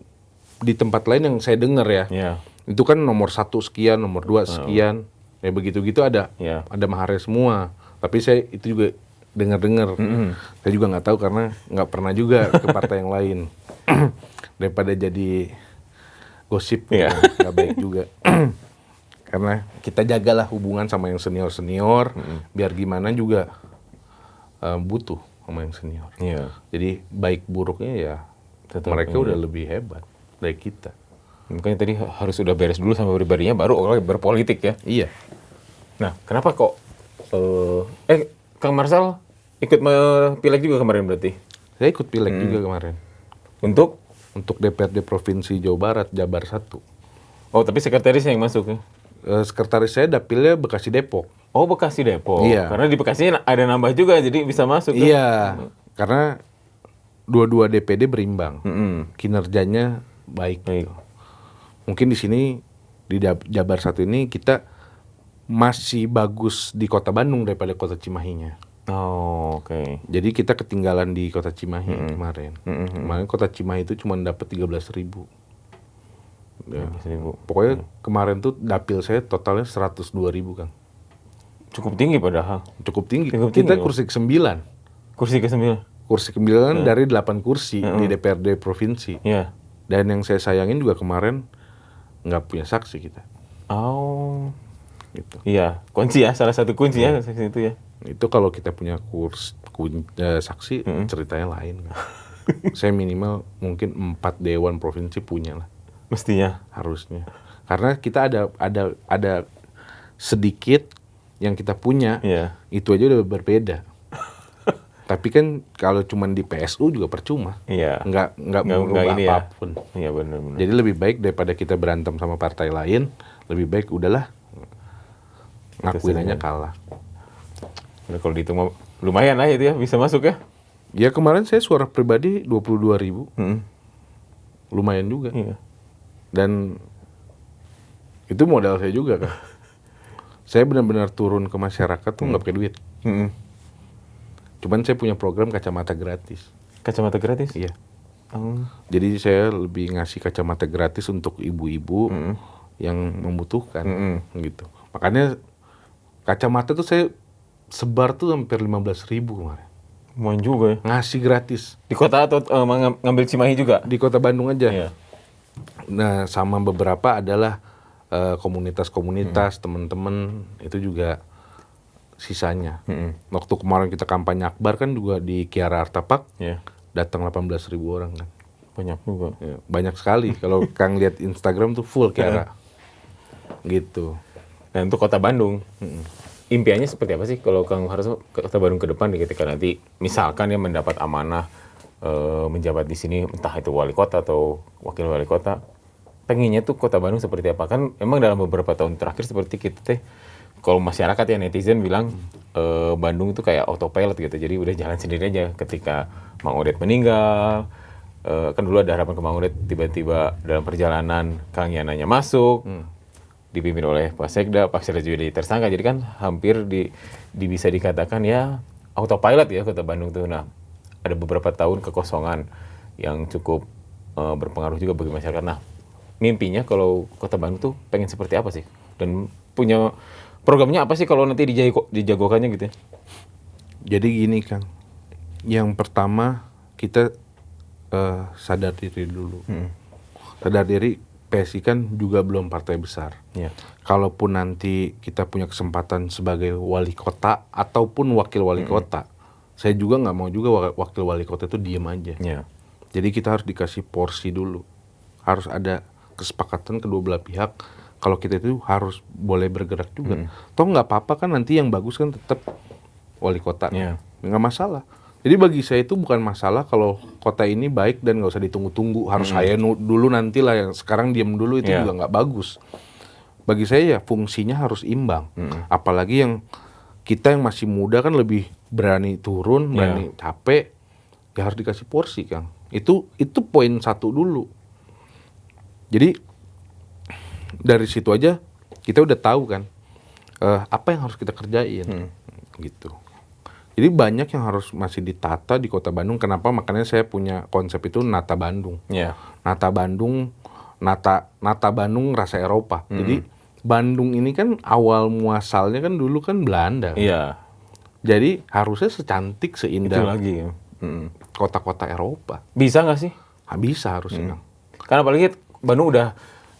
[SPEAKER 2] di tempat lain yang saya dengar ya,
[SPEAKER 1] Iya.
[SPEAKER 2] itu kan nomor 1 sekian, nomor 2 sekian, ya begitu-gitu ada,
[SPEAKER 1] Iya.
[SPEAKER 2] ada maharnya semua. Tapi saya itu juga dengar-dengar, saya juga nggak tahu karena nggak pernah juga ke partai yang lain. Daripada jadi gosip,
[SPEAKER 1] Iya.
[SPEAKER 2] nggak baik juga. Karena kita jagalah hubungan sama yang senior-senior, biar gimana juga butuh sama yang senior.
[SPEAKER 1] Iya.
[SPEAKER 2] Jadi baik buruknya ya
[SPEAKER 1] Tetap
[SPEAKER 2] mereka
[SPEAKER 1] ini.
[SPEAKER 2] udah lebih hebat dari kita.
[SPEAKER 1] Makanya tadi harus udah beres dulu sama pribadinya, baru orang berpolitik ya.
[SPEAKER 2] Iya.
[SPEAKER 1] Nah, kenapa kok Kang Marsal ikut pileg juga kemarin berarti?
[SPEAKER 2] Saya ikut pileg juga kemarin.
[SPEAKER 1] Untuk
[SPEAKER 2] DPRD Provinsi Jawa Barat, Jabar 1.
[SPEAKER 1] oh, tapi sekretarisnya yang masuk ya?
[SPEAKER 2] Sekretaris saya dapilnya Bekasi Depok.
[SPEAKER 1] Oh, Bekasi Depok.
[SPEAKER 2] Iya.
[SPEAKER 1] Karena di Bekasi ada nambah juga, jadi bisa masuk. Kan?
[SPEAKER 2] Iya, karena dua-dua DPD berimbang. Kinerjanya baik.
[SPEAKER 1] Baik.
[SPEAKER 2] Mungkin di sini di Jabar 1 ini kita masih bagus di Kota Bandung daripada Kota Cimahinya.
[SPEAKER 1] Oh, oke.
[SPEAKER 2] Jadi kita ketinggalan di Kota Cimahi kemarin. Kemarin Kota Cimahi itu cuma dapat 13.000. Ya.
[SPEAKER 1] 13.000.
[SPEAKER 2] Pokoknya kemarin tuh dapil saya totalnya 102.000, Kang.
[SPEAKER 1] Cukup tinggi padahal.
[SPEAKER 2] Cukup tinggi.
[SPEAKER 1] Cukup
[SPEAKER 2] Kita
[SPEAKER 1] tinggi,
[SPEAKER 2] kursi ke-9.
[SPEAKER 1] Kursi ke-9.
[SPEAKER 2] Kursi ke-9 dari 8 kursi di DPRD provinsi.
[SPEAKER 1] Iya.
[SPEAKER 2] Dan yang saya sayangin juga kemarin nggak punya saksi kita.
[SPEAKER 1] Oh.
[SPEAKER 2] Gitu.
[SPEAKER 1] Iya, kunci ya, salah satu kunci ya saksi itu ya.
[SPEAKER 2] Itu kalau kita punya saksi ceritanya lain. Kan? Saya minimal mungkin 4 dewan provinsi punya lah.
[SPEAKER 1] Mestinya.
[SPEAKER 2] Harusnya. Karena kita ada sedikit yang kita punya,
[SPEAKER 1] Iya.
[SPEAKER 2] itu aja udah berbeda. Tapi kan kalau cuma di PSU juga percuma.
[SPEAKER 1] Iya.
[SPEAKER 2] Nggak merubah
[SPEAKER 1] ini ya.
[SPEAKER 2] apapun.
[SPEAKER 1] Iya benar-benar.
[SPEAKER 2] Jadi lebih baik daripada kita berantem sama partai lain, lebih baik udahlah ngakuin aja kalah.
[SPEAKER 1] Udah kalau dihitung mah lumayan lah itu ya, bisa masuk ya.
[SPEAKER 2] Ya kemarin saya suara pribadi 22.000, lumayan juga.
[SPEAKER 1] Iya.
[SPEAKER 2] Dan itu modal saya juga kan. Saya benar-benar turun ke masyarakat tuh nggak pakai duit. Cuman saya punya program kacamata gratis.
[SPEAKER 1] Kacamata gratis?
[SPEAKER 2] Iya.
[SPEAKER 1] Oh.
[SPEAKER 2] Jadi saya lebih ngasih kacamata gratis untuk ibu-ibu yang membutuhkan gitu. Makanya kacamata tuh saya sebar tuh hampir 15.000 kemarin.
[SPEAKER 1] Lumayan juga ya.
[SPEAKER 2] Ngasih gratis.
[SPEAKER 1] Di kota atau ngambil Cimahi juga?
[SPEAKER 2] Di Kota Bandung aja.
[SPEAKER 1] Iya.
[SPEAKER 2] Nah, sama beberapa adalah komunitas-komunitas, teman-teman itu juga sisanya. Waktu kemarin kita kampanye akbar kan juga di Kiara Artapak,
[SPEAKER 1] Iya.
[SPEAKER 2] datang 18.000 orang kan.
[SPEAKER 1] Banyak juga.
[SPEAKER 2] Ya, banyak sekali. Kalau Kang lihat Instagram tuh full Kiara. Gitu.
[SPEAKER 1] Nah, untuk Kota Bandung, impiannya seperti apa sih kalau Kang harus ke Kota Bandung ke depan ketika nanti misalkan ya mendapat amanah menjabat di sini, entah itu wali kota atau wakil wali kota, pengennya tuh Kota Bandung seperti apa? Kan emang dalam beberapa tahun terakhir seperti kita teh, kalau masyarakat ya netizen bilang Bandung itu kayak autopilot gitu, jadi udah jalan sendiri aja. Ketika Mang Odet meninggal, kan dulu ada harapan ke Mang Odet, tiba-tiba dalam perjalanan Kang Yananya masuk, dipimpin oleh Pak Sekda juga jadi tersangka, jadi kan hampir bisa dikatakan ya autopilot ya Kota Bandung tuh. Nah, ada beberapa tahun kekosongan yang cukup berpengaruh juga bagi masyarakat. Nah, mimpinya kalau Kota Bandung tuh pengen seperti apa sih? Dan punya programnya apa sih kalau nanti dijagokannya gitu ya?
[SPEAKER 2] Jadi gini Kang, yang pertama kita sadar diri dulu. Sadar diri, PSI kan juga belum partai besar.
[SPEAKER 1] Iya.
[SPEAKER 2] Kalaupun nanti kita punya kesempatan sebagai wali kota ataupun wakil wali kota, saya juga nggak mau juga wakil wali kota itu diem aja.
[SPEAKER 1] Iya.
[SPEAKER 2] Jadi kita harus dikasih porsi dulu. Harus ada kesepakatan kedua belah pihak. Kalau kita itu harus boleh bergerak juga. Toh nggak apa-apa kan nanti yang bagus kan tetap wali kota.
[SPEAKER 1] Iya.
[SPEAKER 2] Nggak masalah. Jadi bagi saya itu bukan masalah kalau kota ini baik dan nggak usah ditunggu-tunggu. Harus saya dulu nantilah, yang sekarang diam dulu itu juga nggak bagus. Bagi saya ya fungsinya harus imbang. Apalagi yang kita yang masih muda kan lebih berani turun, berani capek. Ya harus dikasih porsi Kang. Itu poin satu dulu. Jadi dari situ aja kita udah tahu kan apa yang harus kita kerjain gitu. Jadi banyak yang harus masih ditata di Kota Bandung. Kenapa? Makanya saya punya konsep itu Nata Bandung.
[SPEAKER 1] Iya.
[SPEAKER 2] Nata Bandung, Nata Bandung rasa Eropa. Jadi Bandung ini kan awal muasalnya kan dulu kan Belanda.
[SPEAKER 1] Iya.
[SPEAKER 2] Jadi harusnya secantik,
[SPEAKER 1] Itu
[SPEAKER 2] seindah
[SPEAKER 1] lagi ya.
[SPEAKER 2] kota-kota Eropa.
[SPEAKER 1] Bisa nggak sih?
[SPEAKER 2] Bisa harusnya.
[SPEAKER 1] Karena apalagi Bandung udah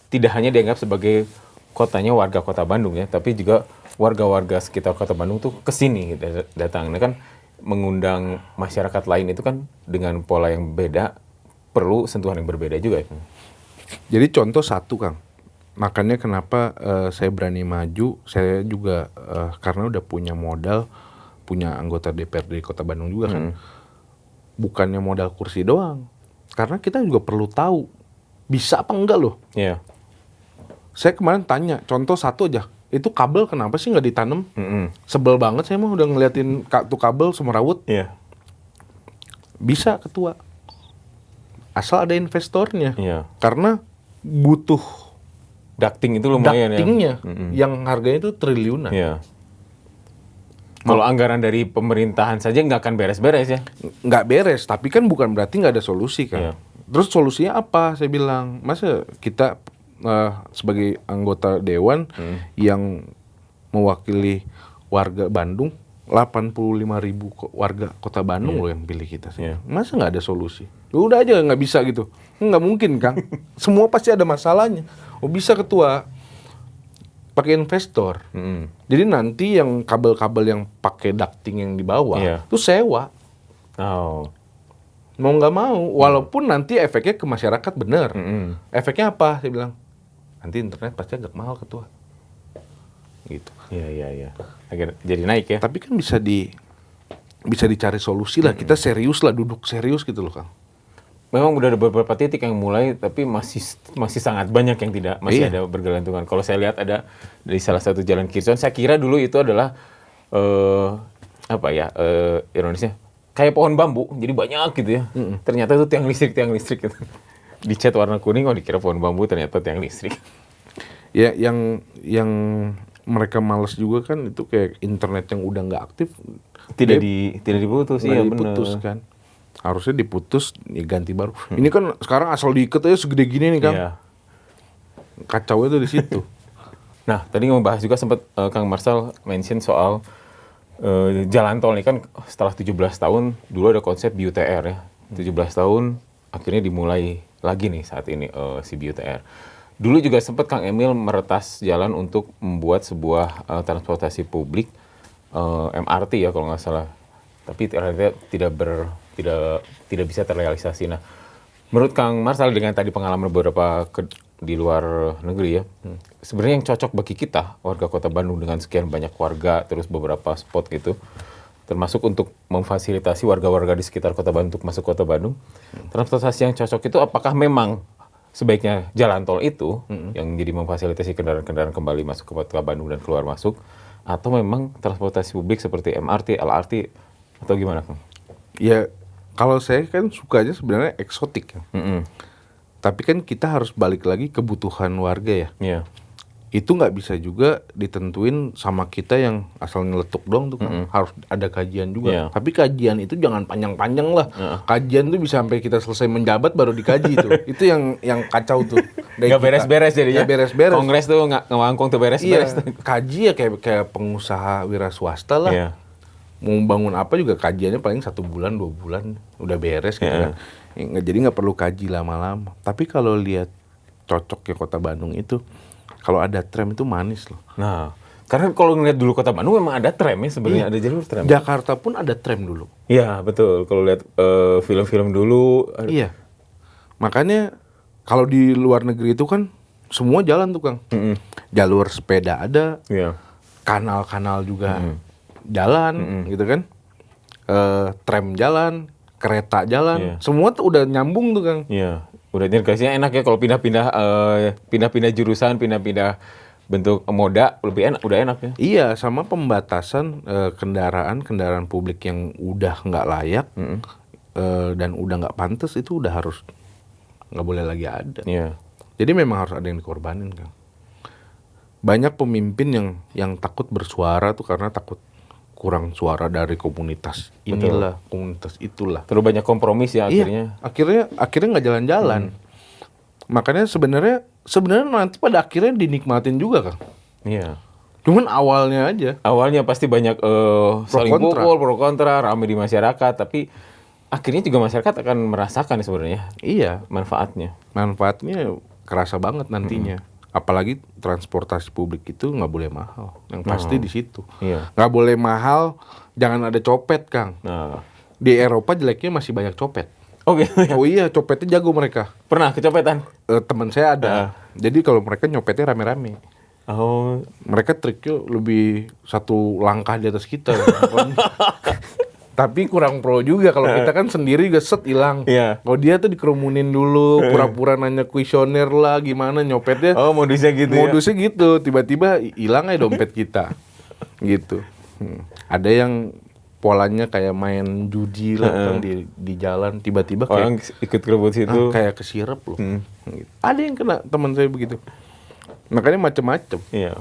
[SPEAKER 1] tidak hanya dianggap sebagai kotanya warga Kota Bandung ya, tapi juga warga-warga sekitar Kota Bandung tuh kesini gitu, datang. Nah kan mengundang masyarakat lain itu kan dengan pola yang beda, perlu sentuhan yang berbeda juga.
[SPEAKER 2] Jadi contoh satu Kang, makanya kenapa saya berani maju, saya juga karena udah punya modal, punya anggota DPRD Kota Bandung juga kan. Bukannya modal kursi doang, karena kita juga perlu tahu bisa apa enggak loh.
[SPEAKER 1] Iya.
[SPEAKER 2] Saya kemarin tanya, contoh satu aja, itu kabel kenapa sih nggak ditanam? Sebel banget saya mah udah ngeliatin tuh kabel semerawut.
[SPEAKER 1] Iya.
[SPEAKER 2] Bisa ketua, asal ada investornya.
[SPEAKER 1] Iya.
[SPEAKER 2] Karena butuh
[SPEAKER 1] Ducting itu lumayan
[SPEAKER 2] ductingnya,
[SPEAKER 1] ya.
[SPEAKER 2] yang harganya itu triliunan.
[SPEAKER 1] Iya. Kalau anggaran dari pemerintahan saja nggak akan beres-beres ya.
[SPEAKER 2] Nggak beres, tapi kan bukan berarti nggak ada solusi kan.
[SPEAKER 1] Iya.
[SPEAKER 2] Terus solusinya apa? Saya bilang, masa kita sebagai anggota dewan yang mewakili warga Bandung, 85.000 warga Kota Bandung loh yang pilih kita sih. Masa nggak ada solusi? Udah aja nggak bisa gitu. Nggak mungkin Kang. Semua pasti ada masalahnya. Oh bisa ketua, pakai investor. Jadi nanti yang kabel-kabel yang pakai ducting yang di bawah itu sewa.
[SPEAKER 1] Oh.
[SPEAKER 2] Mau nggak mau, walaupun nanti efeknya ke masyarakat bener. Efeknya apa? Saya bilang, nanti internet pasti agak mahal ketua. Gitu.
[SPEAKER 1] Iya. Akhirnya jadi naik ya.
[SPEAKER 2] Tapi kan bisa dicari solusi lah. Kita serius lah, duduk serius gitu loh Kang.
[SPEAKER 1] Memang udah ada beberapa titik yang mulai, tapi masih sangat banyak yang tidak, masih ada bergelantungan. Kalau saya lihat ada dari salah satu jalan Kirson, saya kira dulu itu adalah ironisnya kayak pohon bambu, jadi banyak gitu ya. Ternyata itu tiang listrik gitu. Dicat warna kuning, dikira pohon bambu, ternyata tiang listrik.
[SPEAKER 2] Ya, yang mereka malas juga kan itu kayak internet yang udah nggak aktif.
[SPEAKER 1] Tidak diputus, iya benar.
[SPEAKER 2] Diputus kan. Harusnya diputus, ganti baru. Ini kan sekarang asal diikat aja segede gini nih Kang.
[SPEAKER 1] Iya.
[SPEAKER 2] Kacau itu di situ.
[SPEAKER 1] Nah, tadi ngebahas juga sempat Kang Marcel mention soal jalan tol nih kan setelah 17 tahun, dulu ada konsep BUTR ya. 17 tahun akhirnya dimulai lagi nih saat ini si BUTR. Dulu juga sempat Kang Emil meretas jalan untuk membuat sebuah transportasi publik MRT ya kalau nggak salah. Tapi ternyata tidak bisa terrealisasi. Nah, menurut Kang Marcel dengan tadi pengalaman beberapa di luar negeri ya, sebenarnya yang cocok bagi kita warga Kota Bandung dengan sekian banyak warga terus beberapa spot gitu, termasuk untuk memfasilitasi warga-warga di sekitar Kota Bandung untuk masuk Kota Bandung, transportasi yang cocok itu apakah memang sebaiknya jalan tol itu yang jadi memfasilitasi kendaraan-kendaraan kembali masuk ke Kota Bandung dan keluar masuk, atau memang transportasi publik seperti MRT, LRT atau gimana Kang?
[SPEAKER 2] Ya kalau saya kan sukanya sebenarnya eksotik ya. Tapi kan kita harus balik lagi kebutuhan warga ya.
[SPEAKER 1] Iya.
[SPEAKER 2] itu nggak bisa juga ditentuin sama kita yang asal nyeletuk doang tuh kan. Harus ada kajian juga.
[SPEAKER 1] Iya.
[SPEAKER 2] Tapi kajian itu jangan panjang-panjang lah. Kajian tuh bisa sampai kita selesai menjabat baru dikaji tuh. Itu yang kacau tuh. dari
[SPEAKER 1] Nggak
[SPEAKER 2] kita.
[SPEAKER 1] beres-beres jadinya.
[SPEAKER 2] Nggak beres-beres.
[SPEAKER 1] Kongres tuh nggak ngawangkung tuh beres-beres.
[SPEAKER 2] Iya, kaji ya kayak pengusaha wira swasta lah.
[SPEAKER 1] Iya.
[SPEAKER 2] Mau bangun apa juga kajiannya paling 1 bulan 2 bulan udah beres gitu kan. Jadi nggak perlu kaji lama-lama. Tapi kalau lihat cocoknya Kota Bandung itu, kalau ada tram itu manis loh.
[SPEAKER 1] Nah, karena kalau ngeliat dulu Kota Bandung memang ada tram ya sebenarnya, ada jalur tram.
[SPEAKER 2] Jakarta pun ada tram dulu.
[SPEAKER 1] Iya, betul. Kalau lihat film-film dulu.
[SPEAKER 2] Iya. Makanya kalau di luar negeri itu kan semua jalan tuh Kang. Jalur sepeda ada,
[SPEAKER 1] Iya.
[SPEAKER 2] kanal-kanal juga jalan gitu kan. Tram jalan, kereta jalan, semua tuh udah nyambung tuh Kang.
[SPEAKER 1] Iya. Udah integrasinya enak ya kalau pindah-pindah jurusan, pindah-pindah bentuk moda lebih enak, udah enak ya.
[SPEAKER 2] Iya, sama pembatasan kendaraan publik yang udah nggak layak dan udah nggak pantas itu udah harus nggak boleh lagi ada.
[SPEAKER 1] Iya.
[SPEAKER 2] Jadi memang harus ada yang dikorbanin Kang. Banyak pemimpin yang takut bersuara tuh karena takut kurang suara dari komunitas inilah, komunitas itulah.
[SPEAKER 1] Terlalu banyak kompromis ya akhirnya.
[SPEAKER 2] Iya, akhirnya nggak jalan-jalan. Makanya sebenarnya nanti pada akhirnya dinikmatin juga Kang.
[SPEAKER 1] Iya.
[SPEAKER 2] Cuman awalnya aja.
[SPEAKER 1] Awalnya pasti banyak saling
[SPEAKER 2] kontra.
[SPEAKER 1] pukul, pro kontra, ramai di masyarakat, tapi akhirnya juga masyarakat akan merasakan sebenarnya
[SPEAKER 2] Iya,
[SPEAKER 1] manfaatnya.
[SPEAKER 2] manfaatnya kerasa banget nantinya. Apalagi transportasi publik itu nggak boleh mahal. Yang pasti di situ.
[SPEAKER 1] Iya.
[SPEAKER 2] Nggak boleh mahal, jangan ada copet Kang.
[SPEAKER 1] Nah.
[SPEAKER 2] Di Eropa jeleknya masih banyak copet.
[SPEAKER 1] Oh gitu ya.
[SPEAKER 2] Oh iya, copetnya jago mereka.
[SPEAKER 1] Pernah kecopetan?
[SPEAKER 2] Teman saya ada. Jadi kalau mereka nyopetnya rame-rame.
[SPEAKER 1] Oh.
[SPEAKER 2] Mereka triknya lebih 1 langkah di atas kita. Tapi kurang pro juga kalau kita kan sendiri juga set hilang.
[SPEAKER 1] Iya.
[SPEAKER 2] Kalau dia tuh dikerumunin dulu, pura-pura nanya kuesioner lah, gimana nyopetnya.
[SPEAKER 1] Oh, modusnya gitu ya.
[SPEAKER 2] Modusnya gitu, tiba-tiba hilang aja dompet kita. Gitu. Ada yang polanya kayak main judi lah kan di jalan, tiba-tiba
[SPEAKER 1] Orang
[SPEAKER 2] kayak
[SPEAKER 1] ikut kerebut situ.
[SPEAKER 2] kayak kesirep loh. Gitu. Ada yang kena, teman saya begitu. Makanya macem-macem.
[SPEAKER 1] Iya.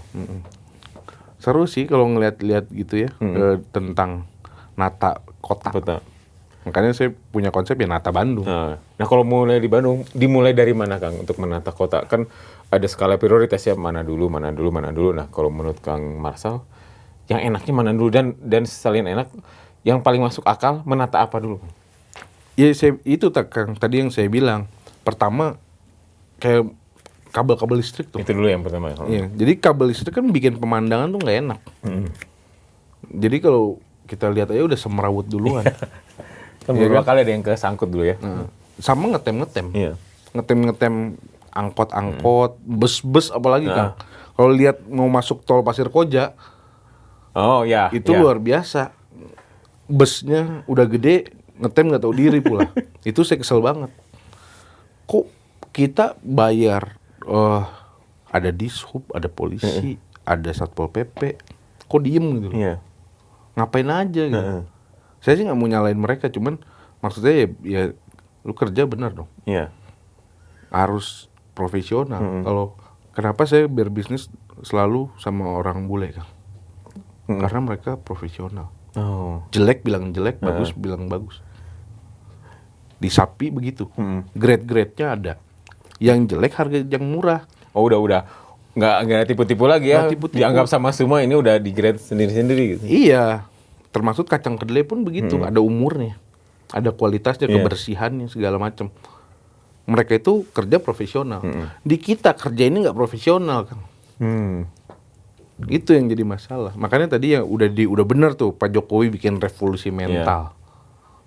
[SPEAKER 2] Seru sih kalau ngeliat-liat gitu ya, tentang nata kota.
[SPEAKER 1] Betul.
[SPEAKER 2] Makanya saya punya konsep ya nata Bandung.
[SPEAKER 1] Nah, kalau mulai di Bandung, dimulai dari mana Kang untuk menata kota? Kan ada skala prioritas ya, mana dulu. Nah, kalau menurut Kang Marsal, yang enaknya mana dulu dan selain enak, yang paling masuk akal menata apa dulu?
[SPEAKER 2] Ya itu Kang, tadi yang saya bilang. Pertama kayak kabel-kabel listrik tuh.
[SPEAKER 1] Itu dulu yang pertama.
[SPEAKER 2] Iya, jadi kabel listrik kan bikin pemandangan tuh nggak enak. Jadi kalau kita lihat aja udah semerawut duluan.
[SPEAKER 1] Kan beberapa kali ada yang kesangkut dulu ya.
[SPEAKER 2] Sama ngetem-ngetem.
[SPEAKER 1] Iya.
[SPEAKER 2] Ngetem-ngetem angkot-angkot, bus-bus apalagi Kang. Kalau lihat mau masuk tol Pasir Koja,
[SPEAKER 1] Oh ya.
[SPEAKER 2] itu luar biasa. Busnya udah gede, ngetem nggak tahu diri pula. Itu saya kesel banget. Kok kita bayar ada dishub, ada polisi, ada satpol pp, kok diem gitu?
[SPEAKER 1] Iya.
[SPEAKER 2] Ngapain aja gitu? Saya sih nggak mau nyalain mereka, cuman maksudnya ya lu kerja benar dong.
[SPEAKER 1] Iya.
[SPEAKER 2] Harus profesional. Kalau kenapa saya berbisnis selalu sama orang bule Kang? Karena mereka profesional.
[SPEAKER 1] Oh.
[SPEAKER 2] Jelek bilang jelek, bagus bilang bagus. Di Sapi begitu. Grade-grade-nya ada. Yang jelek harga yang murah.
[SPEAKER 1] Oh, udah. Nggak tipu-tipu lagi ya.
[SPEAKER 2] Nggak tipu-tipu.
[SPEAKER 1] Dianggap sama semua ini udah di grade sendiri-sendiri gitu.
[SPEAKER 2] Iya. Termasuk kacang kedelai pun begitu, ada umurnya. Ada kualitasnya, kebersihannya, segala macam. Mereka itu kerja profesional. Di kita kerja ini nggak profesional, Kang. Itu yang jadi masalah. Makanya tadi yang udah benar tuh Pak Jokowi bikin revolusi mental.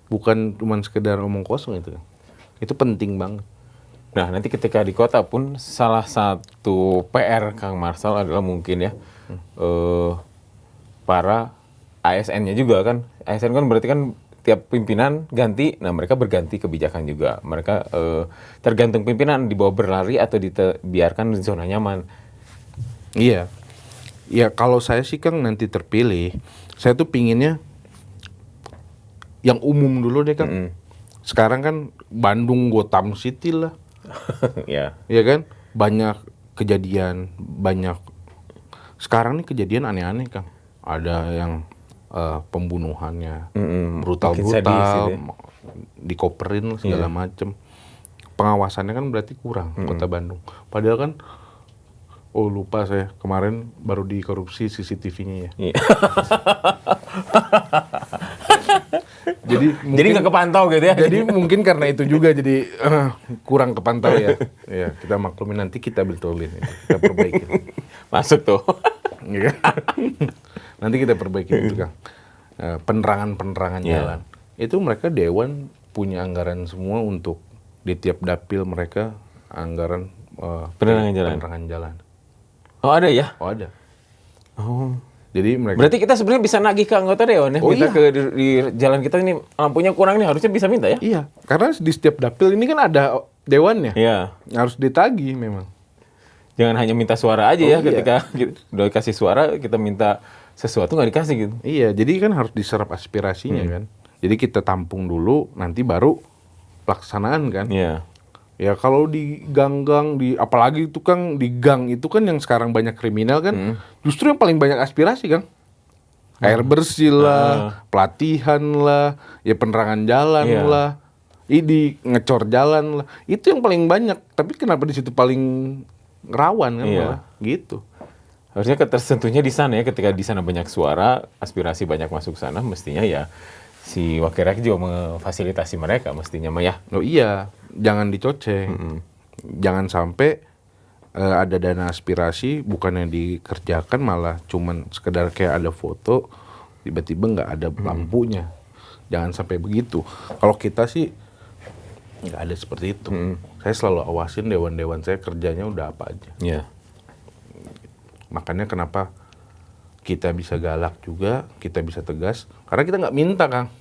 [SPEAKER 2] Bukan cuma sekedar omong kosong itu. Itu penting banget.
[SPEAKER 1] Nah, nanti ketika di kota pun salah satu PR Kang Marsal adalah mungkin ya para ASN-nya juga kan. ASN kan berarti kan tiap pimpinan ganti, nah mereka berganti kebijakan juga. Mereka tergantung pimpinan dibawa berlari atau dibiarkan di zona nyaman.
[SPEAKER 2] Iya. Ya kalau saya sih Kang nanti terpilih, saya tuh pinginnya yang umum dulu deh Kang. Sekarang kan Bandung Gotham City lah.
[SPEAKER 1] Ya.
[SPEAKER 2] Iya kan? Banyak kejadian, banyak sekarang nih kejadian aneh-aneh Kang. Ada yang pembunuhannya brutal
[SPEAKER 1] makin sadis gitu ya.
[SPEAKER 2] dikoperin segala macem. Pengawasannya kan berarti kurang Kota Bandung. Padahal kan, lupa saya kemarin baru dikorupsi CCTV-nya ya.
[SPEAKER 1] Iya.
[SPEAKER 2] Jadi
[SPEAKER 1] nggak kepantau gitu ya.
[SPEAKER 2] Jadi mungkin karena itu juga jadi kurang kepantau ya. Ya kita maklumin, nanti kita betulin, kita perbaiki.
[SPEAKER 1] Masuk tuh.
[SPEAKER 2] Iya. Nanti kita perbaiki itu Kang. Penerangan jalan. Itu mereka dewan punya anggaran semua untuk di tiap dapil mereka anggaran penerangan jalan.
[SPEAKER 1] Oh ada ya?
[SPEAKER 2] Oh ada.
[SPEAKER 1] Oh.
[SPEAKER 2] Jadi mereka.
[SPEAKER 1] Berarti kita sebenarnya bisa nagih ke anggota dewan ya? Kita ke di jalan kita ini lampunya kurang nih, harusnya bisa minta ya?
[SPEAKER 2] Iya, karena di setiap dapil ini kan ada dewannya.
[SPEAKER 1] Iya.
[SPEAKER 2] Harus ditagih memang.
[SPEAKER 1] Jangan hanya minta suara aja ya, ketika udah kasih suara kita minta sesuatu nggak dikasih gitu.
[SPEAKER 2] Iya, jadi kan harus diserap aspirasinya kan. Jadi kita tampung dulu, nanti baru pelaksanaan kan.
[SPEAKER 1] Iya.
[SPEAKER 2] Ya kalau di gang-gang, apalagi itu Kang, di gang itu kan yang sekarang banyak kriminal kan, justru yang paling banyak aspirasi Kang. Air bersih lah, pelatihan lah, ya penerangan jalan lah, ini ngecor jalan lah, itu yang paling banyak. Tapi kenapa di situ paling rawan kan malah gitu.
[SPEAKER 1] Harusnya ketersentuhnya di sana ya, ketika di sana banyak suara, aspirasi banyak masuk sana, mestinya ya si wakil rakyat juga memfasilitasi mereka mestinya mah ya.
[SPEAKER 2] Oh iya, jangan dicoceng. Jangan sampai ada dana aspirasi bukannya dikerjakan, malah cuman sekedar kayak ada foto, tiba-tiba nggak ada lampunya. Jangan sampai begitu. Kalau kita sih nggak ada seperti itu. Saya selalu awasin dewan-dewan saya kerjanya udah apa aja.
[SPEAKER 1] Iya.
[SPEAKER 2] Makanya kenapa kita bisa galak juga, kita bisa tegas, karena kita nggak minta Kang.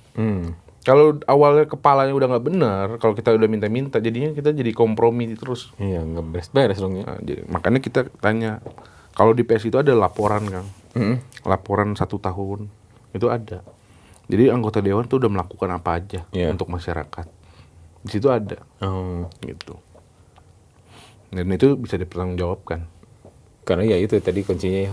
[SPEAKER 2] Kalau awalnya kepalanya udah nggak benar, kalau kita udah minta-minta, jadinya kita jadi kompromi terus.
[SPEAKER 1] Iya, nggak beres-beres dong ya.
[SPEAKER 2] Nah, makanya kita tanya, kalau di PS itu ada laporan Kang, laporan 1 tahun, itu ada. Jadi anggota dewan tuh udah melakukan apa aja untuk masyarakat. Di situ ada, gitu. Dan itu bisa dipertanggungjawabkan.
[SPEAKER 1] Karena ya itu tadi kuncinya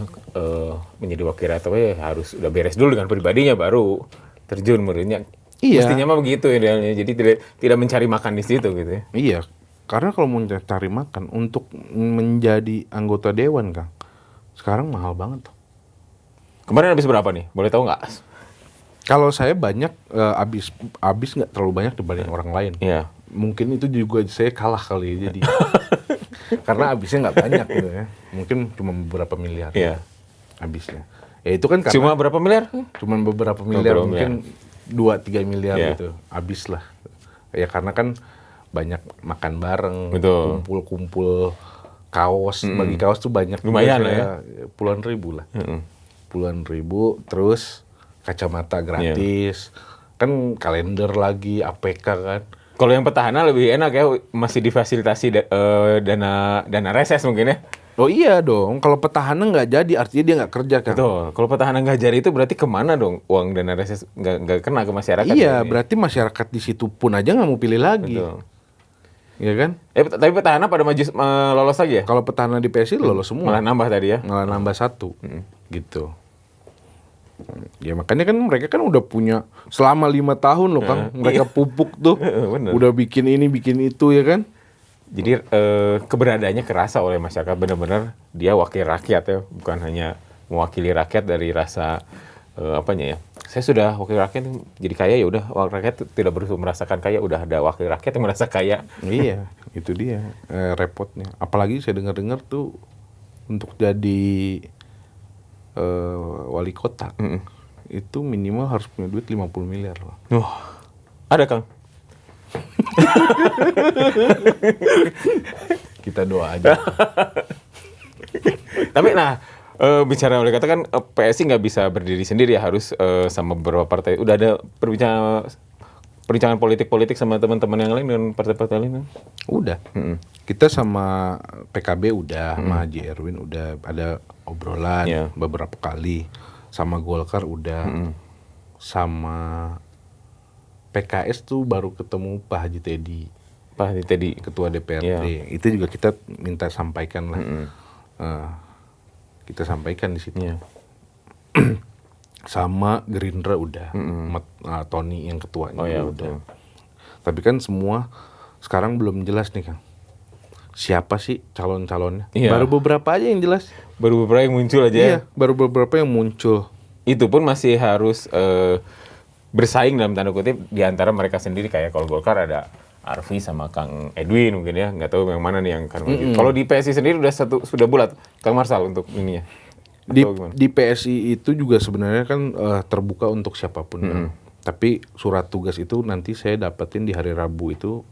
[SPEAKER 1] menjadi wakil rakyat ya harus udah beres dulu dengan pribadinya baru terjun menurutnya.
[SPEAKER 2] Iya.
[SPEAKER 1] Mestinya mah begitu idealnya. Jadi tidak mencari makan di situ gitu ya.
[SPEAKER 2] Iya, karena kalau mau cari makan untuk menjadi anggota dewan Kang, sekarang mahal banget.
[SPEAKER 1] Kemarin habis berapa nih? Boleh tahu nggak?
[SPEAKER 2] Kalau saya banyak habis nggak terlalu banyak dibanding orang lain.
[SPEAKER 1] Iya.
[SPEAKER 2] Mungkin itu juga saya kalah kali jadi. Karena habisnya nggak banyak gitu ya. Mungkin cuma beberapa miliar.
[SPEAKER 1] Iya.
[SPEAKER 2] Habisnya. Ya itu kan karena
[SPEAKER 1] Cuma berapa miliar?
[SPEAKER 2] Cuma beberapa miliar, mungkin 2-3 miliar gitu. Habis lah. Ya karena kan banyak makan bareng, kumpul-kumpul kaos, bagi kaos tuh banyak.
[SPEAKER 1] Lumayan lah ya.
[SPEAKER 2] Puluhan ribu lah. Puluhan ribu, terus kacamata gratis. Kan kalender lagi, APK kan.
[SPEAKER 1] Kalau yang petahana lebih enak ya, masih difasilitasi dana reses mungkin ya.
[SPEAKER 2] Oh iya dong, kalau petahana nggak jadi artinya dia nggak kerja kan.
[SPEAKER 1] Betul, kalau petahana nggak jadi itu berarti kemana dong uang dana reses nggak kena ke masyarakat?
[SPEAKER 2] Iya, berarti masyarakat di situ pun aja nggak mau pilih lagi.
[SPEAKER 1] Betul.
[SPEAKER 2] Iya kan?
[SPEAKER 1] Tapi petahana pada maju lolos lagi ya?
[SPEAKER 2] Kalau petahana di PSI lolos semua.
[SPEAKER 1] Malah nambah tadi ya?
[SPEAKER 2] Malah nambah 1, gitu. Ya makanya kan mereka kan udah punya selama 5 tahun loh Kang, mereka pupuk tuh, udah bikin ini bikin itu ya kan.
[SPEAKER 1] Jadi keberadaannya kerasa oleh masyarakat, benar-benar dia wakil rakyat ya, bukan hanya mewakili rakyat dari rasa apanya ya. Saya sudah wakil rakyat jadi kaya ya udah, wakil rakyat tidak perlu merasakan kaya, udah ada wakil rakyat yang merasa kaya.
[SPEAKER 2] Iya, itu dia repotnya. Apalagi saya dengar-dengar tuh untuk jadi wali kota itu minimal harus punya duit 50 miliar loh.
[SPEAKER 1] Ada Kang.
[SPEAKER 2] Kita doa aja.
[SPEAKER 1] Tapi bicara oleh kata kan PSI nggak bisa berdiri sendiri ya, harus sama beberapa partai. Udah ada perbincangan politik sama teman-teman yang lain dengan partai-partai lain?
[SPEAKER 2] Udah. Kita sama PKB udah, sama Haji Erwin udah ada obrolan beberapa kali. Sama Golkar udah. Sama PKS tuh baru ketemu Pak Haji Teddy.
[SPEAKER 1] Pak Haji Teddy,
[SPEAKER 2] ketua DPRD. Itu juga kita minta sampaikan lah. kita sampaikan di situ.
[SPEAKER 1] Iya.
[SPEAKER 2] Sama Gerindra udah, Tony yang ketuanya
[SPEAKER 1] Oh ya,
[SPEAKER 2] udah.
[SPEAKER 1] betul.
[SPEAKER 2] Tapi kan semua sekarang belum jelas nih Kang. Siapa sih calon-calonnya?
[SPEAKER 1] Iya.
[SPEAKER 2] Baru beberapa aja yang jelas.
[SPEAKER 1] Baru beberapa yang muncul aja.
[SPEAKER 2] Iya, baru beberapa yang muncul.
[SPEAKER 1] Itu pun masih harus bersaing dalam tanda kutip di antara mereka sendiri. Kayak kalau Golkar ada Arfi sama Kang Edwin mungkin ya, nggak tahu yang mana nih yang akan maju. Kalau di PSI sendiri sudah bulat Kang Marsal untuk ininya.
[SPEAKER 2] Di PSI itu juga sebenarnya kan terbuka untuk siapapun. Kan. Tapi surat tugas itu nanti saya dapetin di hari Rabu itu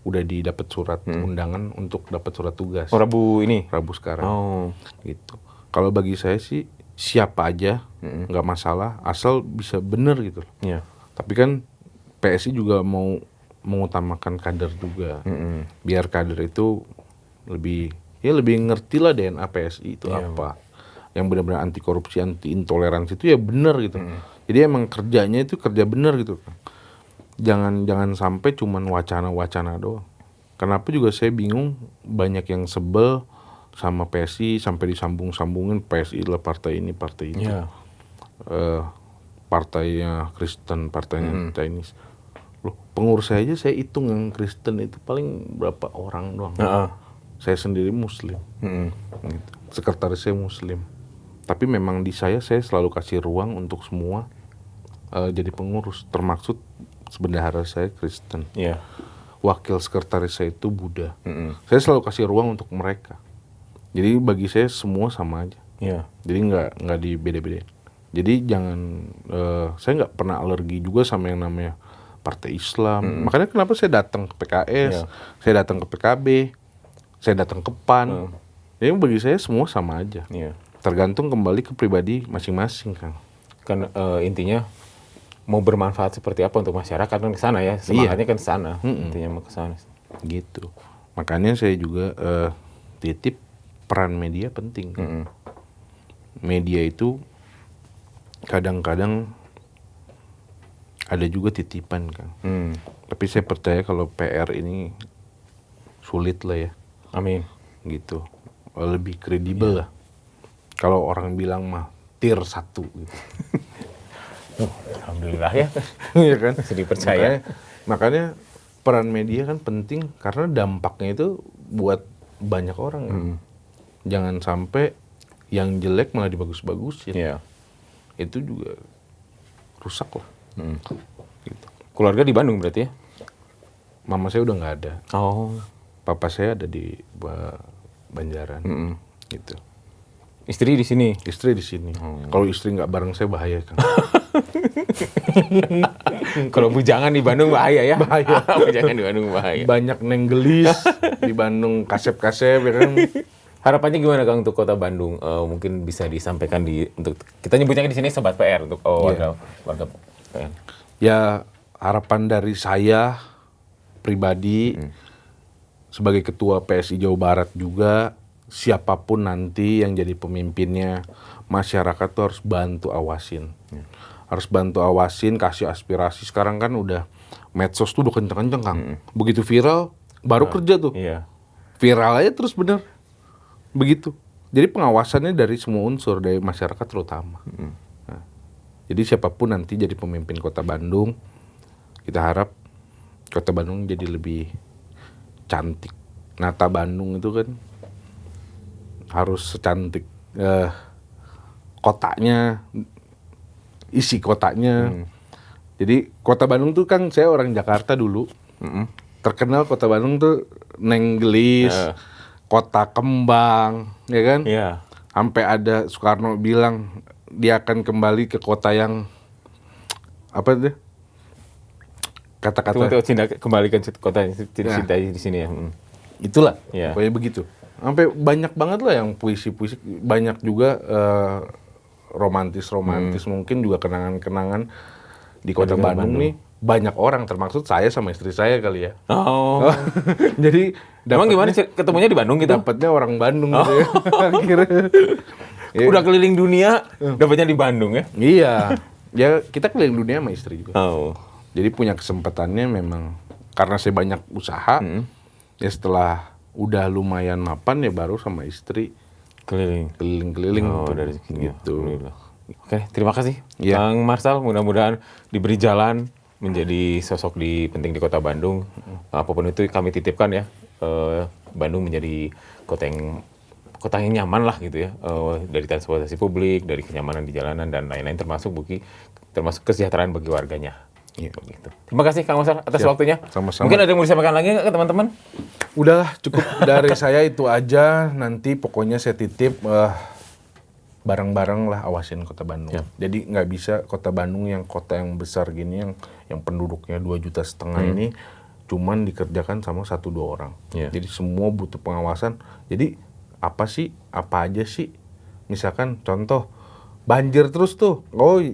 [SPEAKER 2] udah didapat surat undangan untuk dapat surat tugas.
[SPEAKER 1] Oh, Rabu ini.
[SPEAKER 2] Rabu sekarang.
[SPEAKER 1] Oh.
[SPEAKER 2] Gitu. Kalau bagi saya sih siapa aja nggak masalah asal bisa bener gitu.
[SPEAKER 1] Iya.
[SPEAKER 2] Tapi kan PSI juga mau mengutamakan kader juga. Biar kader itu lebih ngerti lah DNA PSI itu apa. Yang benar-benar anti korupsi, anti intoleransi itu ya bener gitu. Jadi emang kerjanya itu kerja bener gitu. Jangan sampai cuman wacana-wacana doang. Kenapa juga saya bingung banyak yang sebel sama PSI sampai disambung-sambungin PSI lah partai ini partai itu.
[SPEAKER 1] Iya.
[SPEAKER 2] Partainya Kristen, partainya Chinese. Loh, pengurus saya aja saya hitung yang Kristen itu paling berapa orang doang. Saya sendiri Muslim. Gitu. Sekretaris saya Muslim. Tapi memang di saya selalu kasih ruang untuk semua jadi pengurus. Termaksud bendahara saya Kristen.
[SPEAKER 1] Iya.
[SPEAKER 2] Wakil sekretaris saya itu Buddha. Saya selalu kasih ruang untuk mereka. Jadi bagi saya semua sama aja.
[SPEAKER 1] Iya.
[SPEAKER 2] Jadi nggak dibeda-bedain. Jadi jangan, saya nggak pernah alergi juga sama yang namanya partai Islam. Makanya kenapa saya datang ke PKS, saya datang ke PKB, saya datang ke PAN. Jadi bagi saya semua sama aja.
[SPEAKER 1] Iya.
[SPEAKER 2] Tergantung kembali ke pribadi masing-masing, Kang.
[SPEAKER 1] Kan intinya mau bermanfaat seperti apa untuk masyarakat kan ke sana ya. Semangatnya kan ke sana. Intinya mau ke sana.
[SPEAKER 2] Gitu. Makanya saya juga titip peran media penting. Media itu kadang-kadang ada juga titipan, Kang. Tapi saya percaya kalau PR ini sulit lah ya.
[SPEAKER 1] Amin.
[SPEAKER 2] Gitu. Lebih kredibel lah. Kalau orang bilang mah tier 1 gitu.
[SPEAKER 1] Alhamdulillah ya.
[SPEAKER 2] Iya kan?
[SPEAKER 1] Masih dipercaya.
[SPEAKER 2] Makanya peran media kan penting karena dampaknya itu buat banyak orang. Kan? Jangan sampai yang jelek malah dibagus-bagusin.
[SPEAKER 1] Iya.
[SPEAKER 2] Itu juga rusak lah. Gitu.
[SPEAKER 1] Keluarga di Bandung berarti ya?
[SPEAKER 2] Mama saya udah nggak ada.
[SPEAKER 1] Oh.
[SPEAKER 2] Papa saya ada di Banjaran. Gitu.
[SPEAKER 1] Istri di sini.
[SPEAKER 2] Istri di sini. Kalau istri nggak bareng saya bahaya, Kang.
[SPEAKER 1] Kalau bujangan di Bandung bahaya ya?
[SPEAKER 2] Bahaya.
[SPEAKER 1] Bujangan di Bandung bahaya.
[SPEAKER 2] Banyak nenggelis di Bandung, kasep-kasep ya kan.
[SPEAKER 1] Harapannya gimana Kang untuk Kota Bandung? Mungkin bisa disampaikan untuk kita nyebutnya di sini Sobat PR untuk warga PR.
[SPEAKER 2] Ya harapan dari saya pribadi sebagai ketua PSI Jawa Barat juga siapapun nanti yang jadi pemimpinnya masyarakat tuh harus bantu awasin. Harus bantu awasin, kasih aspirasi. Sekarang kan udah medsos tuh udah kenceng-kenceng Kang. Begitu viral baru kerja tuh.
[SPEAKER 1] Iya.
[SPEAKER 2] Viral aja terus bener. Begitu. Jadi pengawasannya dari semua unsur, dari masyarakat terutama. Nah, jadi siapapun nanti jadi pemimpin Kota Bandung, kita harap Kota Bandung jadi lebih cantik. Nata Bandung itu kan harus secantik kotanya, isi kotanya. Jadi Kota Bandung tuh kan saya orang Jakarta dulu. Terkenal Kota Bandung tuh nenggelis. Kota kembang, ya kan?
[SPEAKER 1] Iya.
[SPEAKER 2] Sampai ada Soekarno bilang dia akan kembali ke kota yang apa tuh? Kata-kata.
[SPEAKER 1] Cinta kembalikan kota cinta di sini ya.
[SPEAKER 2] Itulah,
[SPEAKER 1] Iya.
[SPEAKER 2] pokoknya begitu. Sampai banyak banget lah yang puisi-puisi, banyak juga romantis mungkin juga kenangan-kenangan di Kota Bandung nih. Banyak orang, termaksud saya sama istri saya kali ya.
[SPEAKER 1] Oh.
[SPEAKER 2] Jadi
[SPEAKER 1] Emang gimana ketemunya di Bandung gitu?
[SPEAKER 2] Dapatnya orang Bandung gitu ya. Akhirnya.
[SPEAKER 1] Udah keliling dunia, dapatnya di Bandung ya?
[SPEAKER 2] Iya. Ya kita keliling dunia sama istri juga.
[SPEAKER 1] Oh.
[SPEAKER 2] Jadi punya kesempatannya memang karena saya banyak usaha. Ya setelah udah lumayan mapan ya baru sama istri keliling-keliling
[SPEAKER 1] Oh,
[SPEAKER 2] tuh,
[SPEAKER 1] dari sini
[SPEAKER 2] gitu.
[SPEAKER 1] Alhamdulillah. Oke, terima kasih
[SPEAKER 2] Iya.
[SPEAKER 1] Kang Marsal. Mudah-mudahan diberi jalan menjadi sosok penting di Kota Bandung. Apapun itu kami titipkan ya. Bandung menjadi kota yang nyaman lah gitu ya. Dari transportasi publik, dari kenyamanan di jalanan dan lain-lain termasuk kesejahteraan bagi warganya.
[SPEAKER 2] Iya.
[SPEAKER 1] Begitu. Terima kasih Kang Marsal atas
[SPEAKER 2] Siap.
[SPEAKER 1] waktunya.
[SPEAKER 2] Sama-sama.
[SPEAKER 1] Mungkin ada yang mau disampaikan lagi nggak ke teman-teman?
[SPEAKER 2] Udahlah, cukup dari saya itu aja. Nanti pokoknya saya titip bareng-bareng lah awasin Kota Bandung.
[SPEAKER 1] Ya.
[SPEAKER 2] Jadi nggak bisa Kota Bandung yang kota yang besar gini, yang penduduknya 2,5 juta ini cuman dikerjakan sama 1-2 orang.
[SPEAKER 1] Ya.
[SPEAKER 2] Jadi semua butuh pengawasan. Jadi apa aja sih? Misalkan contoh banjir terus tuh,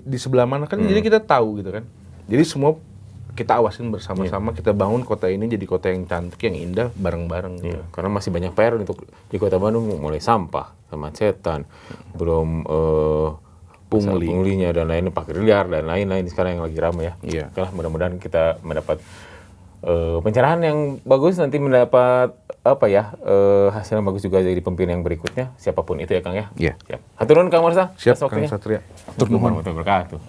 [SPEAKER 2] di sebelah mana kan? Jadi kita tahu gitu kan. Jadi semua kita awasin bersama-sama, kita bangun kota ini jadi kota yang cantik, yang indah bareng-bareng. Gitu.
[SPEAKER 1] Iya, karena masih banyak PR untuk di Kota Bandung, mulai sampah, kemacetan, belum punglinya dan lain, parkir liar dan lain-lain sekarang yang lagi ramai ya.
[SPEAKER 2] Iya.
[SPEAKER 1] Oke lah, mudah-mudahan kita mendapat pencerahan yang bagus, nanti mendapat hasil yang bagus juga dari pemimpin yang berikutnya, siapapun itu ya Kang ya.
[SPEAKER 2] Iya.
[SPEAKER 1] Siap. Hatur nuhun Kang Marsal.
[SPEAKER 2] Siap,
[SPEAKER 1] atas
[SPEAKER 2] Kang
[SPEAKER 1] waktunya.
[SPEAKER 2] Satria.
[SPEAKER 1] Assalamualaikum warahmatullahi wabarakatuh.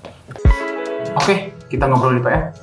[SPEAKER 1] Oke, kita ngobrol di PR.